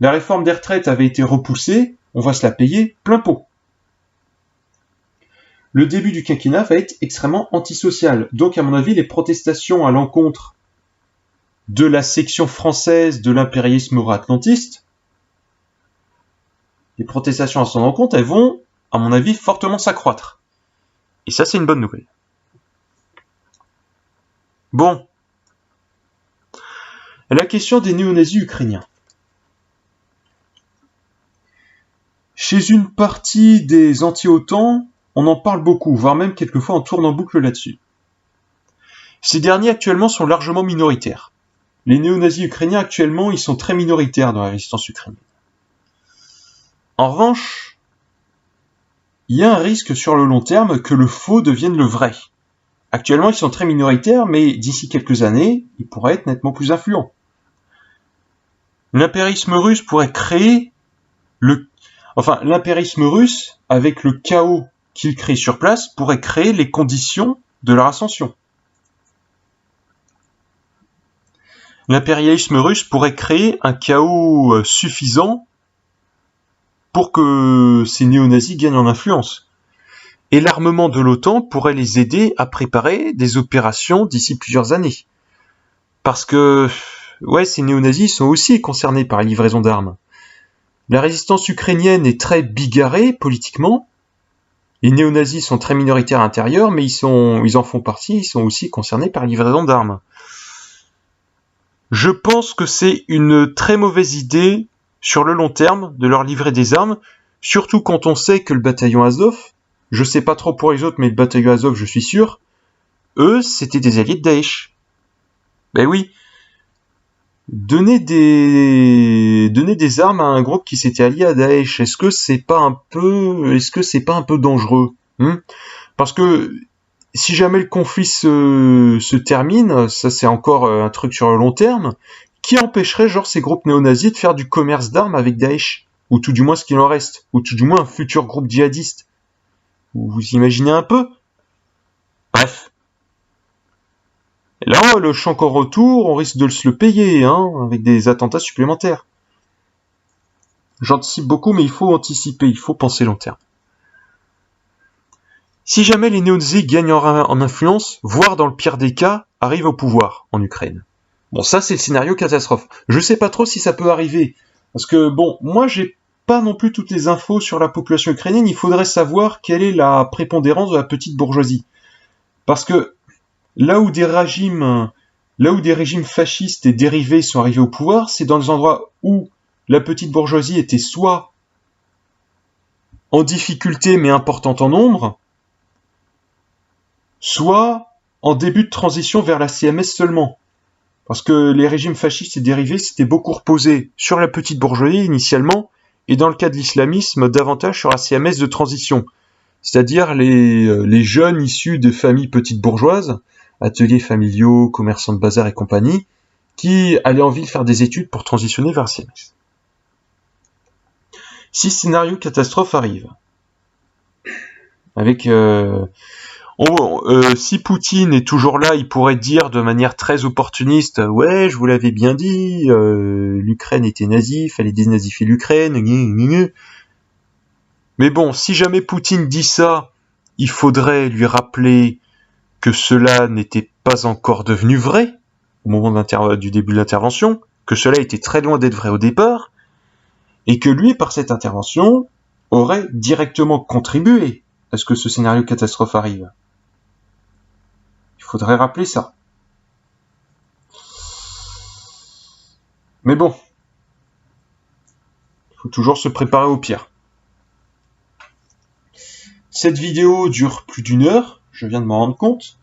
La réforme des retraites avait été repoussée, on va se la payer plein pot. Le début du quinquennat va être extrêmement antisocial. Donc, à mon avis, les protestations à l'encontre de la section française de l'impérialisme euro-atlantiste, les protestations à son encontre, elles vont, à mon avis, fortement s'accroître. Et ça, c'est une bonne nouvelle. Bon. La question des néo-nazis ukrainiens. Chez une partie des anti-OTAN, on en parle beaucoup, voire même quelquefois on tourne en boucle là-dessus. Ces derniers actuellement sont largement minoritaires. Les néo-nazis ukrainiens actuellement, ils sont très minoritaires dans la résistance ukrainienne. En revanche, il y a un risque sur le long terme que le faux devienne le vrai. Actuellement, ils sont très minoritaires, mais d'ici quelques années, ils pourraient être nettement plus influents. L'impérialisme russe pourrait créer l'impérialisme russe, avec le chaos qu'il crée sur place, pourrait créer les conditions de leur ascension. L'impérialisme russe pourrait créer un chaos suffisant pour que ces néo-nazis gagnent en influence. Et l'armement de l'OTAN pourrait les aider à préparer des opérations d'ici plusieurs années. Parce que, ces néo-nazis sont aussi concernés par la livraison d'armes. La résistance ukrainienne est très bigarrée politiquement. Les néo-nazis sont très minoritaires à l'intérieur, mais ils en font partie, ils sont aussi concernés par la livraison d'armes. Je pense que c'est une très mauvaise idée sur le long terme de leur livrer des armes, surtout quand on sait que le bataillon Azov, je sais pas trop pour les autres, mais le bataillon Azov, je suis sûr, eux, c'était des alliés de Daesh. Ben oui. Donner des armes à un groupe qui s'était allié à Daesh, est-ce que c'est pas un peu dangereux, Parce que si jamais le conflit se termine, ça c'est encore un truc sur le long terme, qui empêcherait ces groupes néo-nazis de faire du commerce d'armes avec Daesh, ou tout du moins ce qu'il en reste, ou tout du moins un futur groupe djihadiste. Vous imaginez un peu ? Bref. Et là, le champ qu'en retour, on risque de se le payer, avec des attentats supplémentaires. J'anticipe beaucoup, mais il faut anticiper, il faut penser long terme. Si jamais les néo-nazis gagnent en influence, voire dans le pire des cas, arrivent au pouvoir en Ukraine. Bon, ça c'est le scénario catastrophe. Je sais pas trop si ça peut arriver, parce que moi j'ai pas non plus toutes les infos sur la population ukrainienne, il faudrait savoir quelle est la prépondérance de la petite bourgeoisie. Parce que là où des régimes fascistes et dérivés sont arrivés au pouvoir, c'est dans les endroits où la petite bourgeoisie était soit en difficulté mais importante en nombre, soit en début de transition vers la CMS seulement. Parce que les régimes fascistes et dérivés s'étaient beaucoup reposés sur la petite bourgeoisie initialement, et dans le cas de l'islamisme, davantage sur la CMS de transition. C'est-à-dire les jeunes issus de familles petites bourgeoises, ateliers familiaux, commerçants de bazar et compagnie, qui allaient en ville faire des études pour transitionner vers CMS. Si scénario catastrophe arrive, avec si Poutine est toujours là, il pourrait dire de manière très opportuniste, ouais, je vous l'avais bien dit, l'Ukraine était nazie, fallait dénazifier l'Ukraine, mais bon, si jamais Poutine dit ça, il faudrait lui rappeler que cela n'était pas encore devenu vrai au moment du début de l'intervention, que cela était très loin d'être vrai au départ, et que lui, par cette intervention, aurait directement contribué à ce que ce scénario catastrophe arrive. Il faudrait rappeler ça. Mais bon, il faut toujours se préparer au pire. Cette vidéo dure plus d'1 heure, je viens de m'en rendre compte.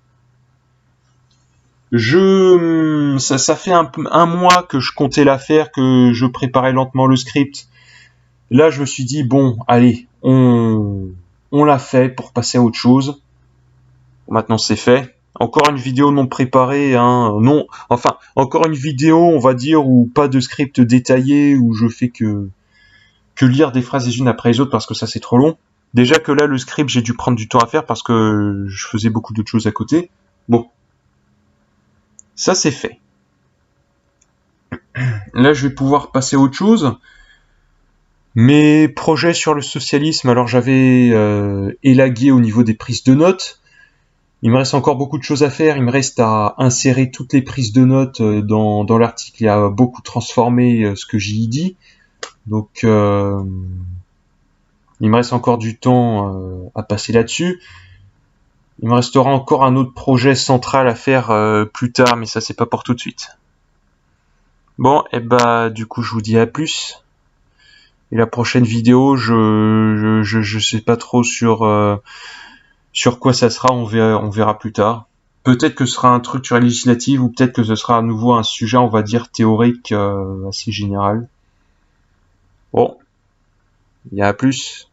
Ça fait un mois que je comptais la faire, que je préparais lentement le script. Là, je me suis dit, bon, allez, on l'a fait pour passer à autre chose. Maintenant, c'est fait. Encore une vidéo non préparée, hein, non, enfin, encore une vidéo, on va dire, où pas de script détaillé, où je fais que lire des phrases les unes après les autres parce que ça c'est trop long. Déjà que là, le script, j'ai dû prendre du temps à faire parce que je faisais beaucoup d'autres choses à côté. Bon. Ça c'est fait. Là, je vais pouvoir passer à autre chose. Mes projets sur le socialisme, alors j'avais élagué au niveau des prises de notes. Il me reste encore beaucoup de choses à faire. Il me reste à insérer toutes les prises de notes dans l'article et à beaucoup transformer ce que j'y dit. Donc, il me reste encore du temps à passer là-dessus. Il me restera encore un autre projet central à faire plus tard, mais ça c'est pas pour tout de suite. Bon, et bah du coup je vous dis à plus. Et la prochaine vidéo, je sais pas trop sur quoi ça sera, on verra plus tard. Peut-être que ce sera un truc sur la législative ou peut-être que ce sera à nouveau un sujet, on va dire, théorique assez général. Bon, il y a à plus.